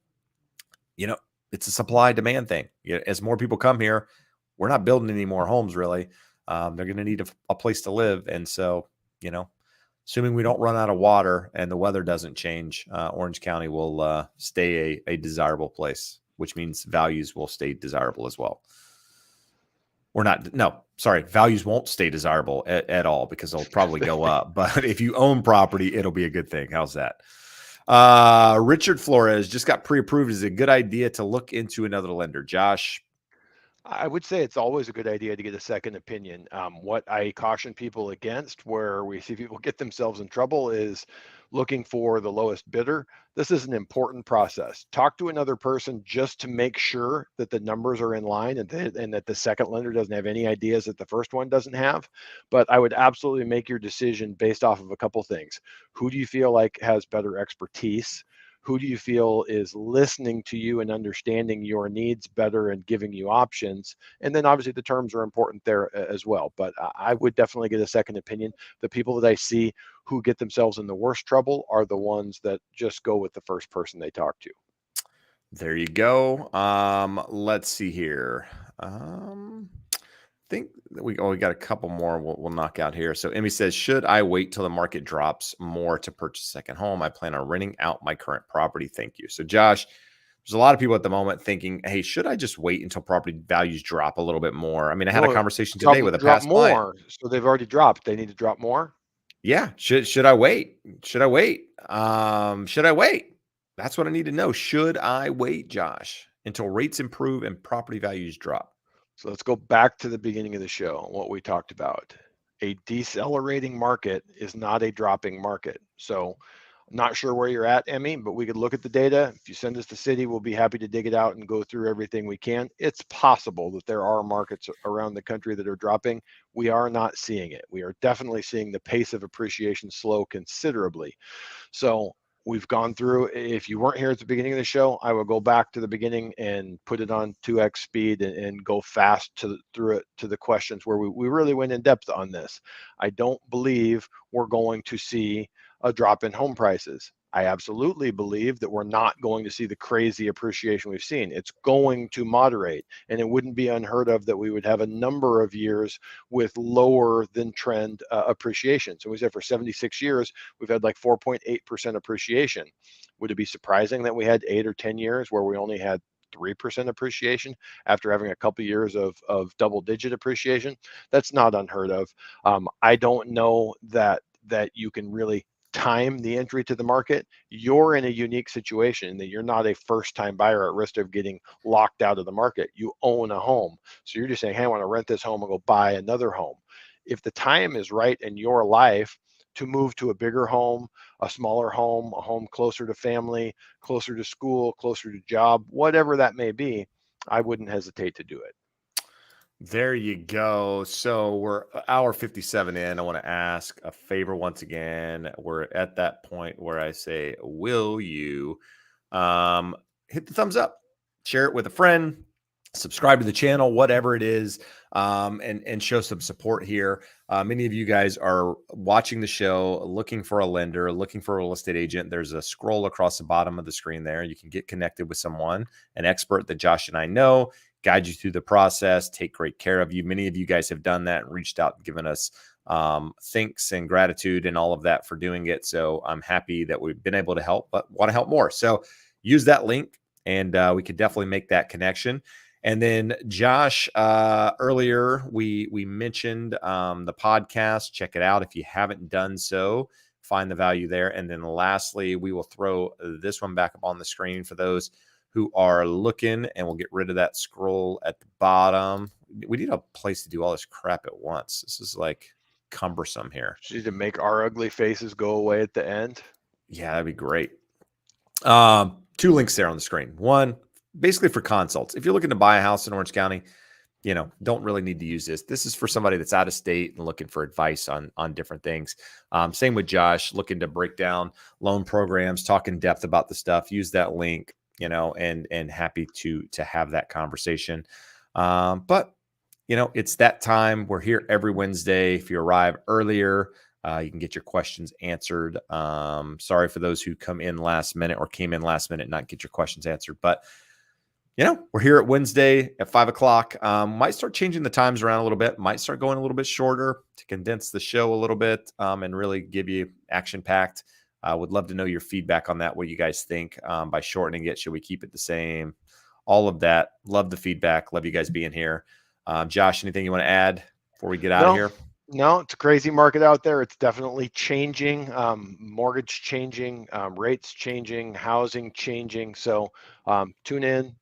Speaker 1: it's a supply demand thing. As more people come here, we're not building any more homes really. They're going to need a place to live. And so, assuming we don't run out of water and the weather doesn't change, Orange County will stay a desirable place, which means values will stay desirable as well. Values won't stay desirable at all because they'll probably go up. But if you own property, it'll be a good thing. How's that? Richard Flores just got pre-approved. Is it a good idea to look into another lender? Josh?
Speaker 2: I would say it's always a good idea to get a second opinion. What I caution people against, where we see people get themselves in trouble, is looking for the lowest bidder. This is an important process. Talk to another person just to make sure that the numbers are in line and that the second lender doesn't have any ideas that the first one doesn't have. But I would absolutely make your decision based off of a couple things. Who do you feel like has better expertise? Who do you feel is listening to you and understanding your needs better and giving you options? And then obviously the terms are important there as well. But I would definitely get a second opinion. The people that I see who get themselves in the worst trouble are the ones that just go with the first person they talk to.
Speaker 1: There you go. Let's see here. Think we got a couple more we'll knock out here. So Emmy says, should I wait till the market drops more to purchase a second home? I plan on renting out my current property. Thank you. So Josh, there's a lot of people at the moment thinking, hey, should I just wait until property values drop a little bit more? I had a conversation today with a past client.
Speaker 2: So they've already dropped. They need to drop more.
Speaker 1: Yeah. Should I wait? Should I wait? Should I wait? That's what I need to know. Should I wait, Josh, until rates improve and property values drop?
Speaker 2: So let's go back to the beginning of the show, what we talked about. A decelerating market is not a dropping market. So not sure where you're at, Emmy, but we could look at the data. If you send us the city, we'll be happy to dig it out and go through everything we can. It's possible that there are markets around the country that are dropping. We are not seeing it. We are definitely seeing the pace of appreciation slow considerably. So we've gone through, if you weren't here at the beginning of the show, I will go back to the beginning and put it on 2x speed and go fast through it to the questions where we really went in depth on this. I don't believe we're going to see a drop in home prices. I absolutely believe that we're not going to see the crazy appreciation we've seen. It's going to moderate, and it wouldn't be unheard of that we would have a number of years with lower than trend appreciation. So we said for 76 years, we've had like 4.8% appreciation. Would it be surprising that we had 8 or 10 years where we only had 3% appreciation after having a couple years of double-digit appreciation? That's not unheard of. I don't know that you can really time the entry to the market. You're in a unique situation in that you're not a first-time buyer at risk of getting locked out of the market. You own a home. So you're just saying, hey, I want to rent this home and go buy another home. If the time is right in your life to move to a bigger home, a smaller home, a home closer to family, closer to school, closer to job, whatever that may be, I wouldn't hesitate to do it.
Speaker 1: There you go. So we're hour 57 in. I want to ask a favor once again. We're at that point where I say, will you hit the thumbs up, share it with a friend, subscribe to the channel, whatever it is, and show some support here. Many of you guys are watching the show, looking for a lender, looking for a real estate agent. There's a scroll across the bottom of the screen there. You can get connected with someone, an expert that Josh and I know, guide you through the process, take great care of you. Many of you guys have done that and reached out and given us thanks and gratitude and all of that for doing it. So I'm happy that we've been able to help, but want to help more. So use that link and we could definitely make that connection. And then Josh, earlier we mentioned the podcast. Check it out if you haven't done so. Find the value there. And then lastly, we will throw this one back up on the screen for those who are looking, and we'll get rid of that scroll at the bottom. We need a place to do all this crap at once. This is like cumbersome here.
Speaker 2: Just need to make our ugly faces go away at the end.
Speaker 1: Yeah, that'd be great. 2 links there on the screen. One, basically for consults. If you're looking to buy a house in Orange County, don't really need to use this. This is for somebody that's out of state and looking for advice on different things. Same with Josh, looking to break down loan programs, talk in depth about the stuff. Use that link, and happy to have that conversation. But it's that time. We're here every Wednesday. If you arrive earlier, you can get your questions answered. Sorry for those who come in last minute or came in last minute and not get your questions answered. But, we're here at Wednesday at 5 o'clock. Might start changing the times around a little bit. Might start going a little bit shorter to condense the show a little bit and really give you action-packed. Would love to know your feedback on that, what you guys think by shortening it. Should we keep it the same? All of that. Love the feedback. Love you guys being here. Josh, anything you want to add before we get out of here?
Speaker 2: No, it's a crazy market out there. It's definitely changing, mortgage changing, rates changing, housing changing. So tune in,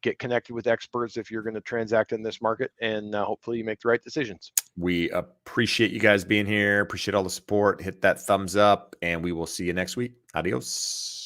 Speaker 2: get connected with experts if you're going to transact in this market, and hopefully you make the right decisions.
Speaker 1: We appreciate you guys being here. Appreciate all the support. Hit that thumbs up, and we will see you next week. Adios.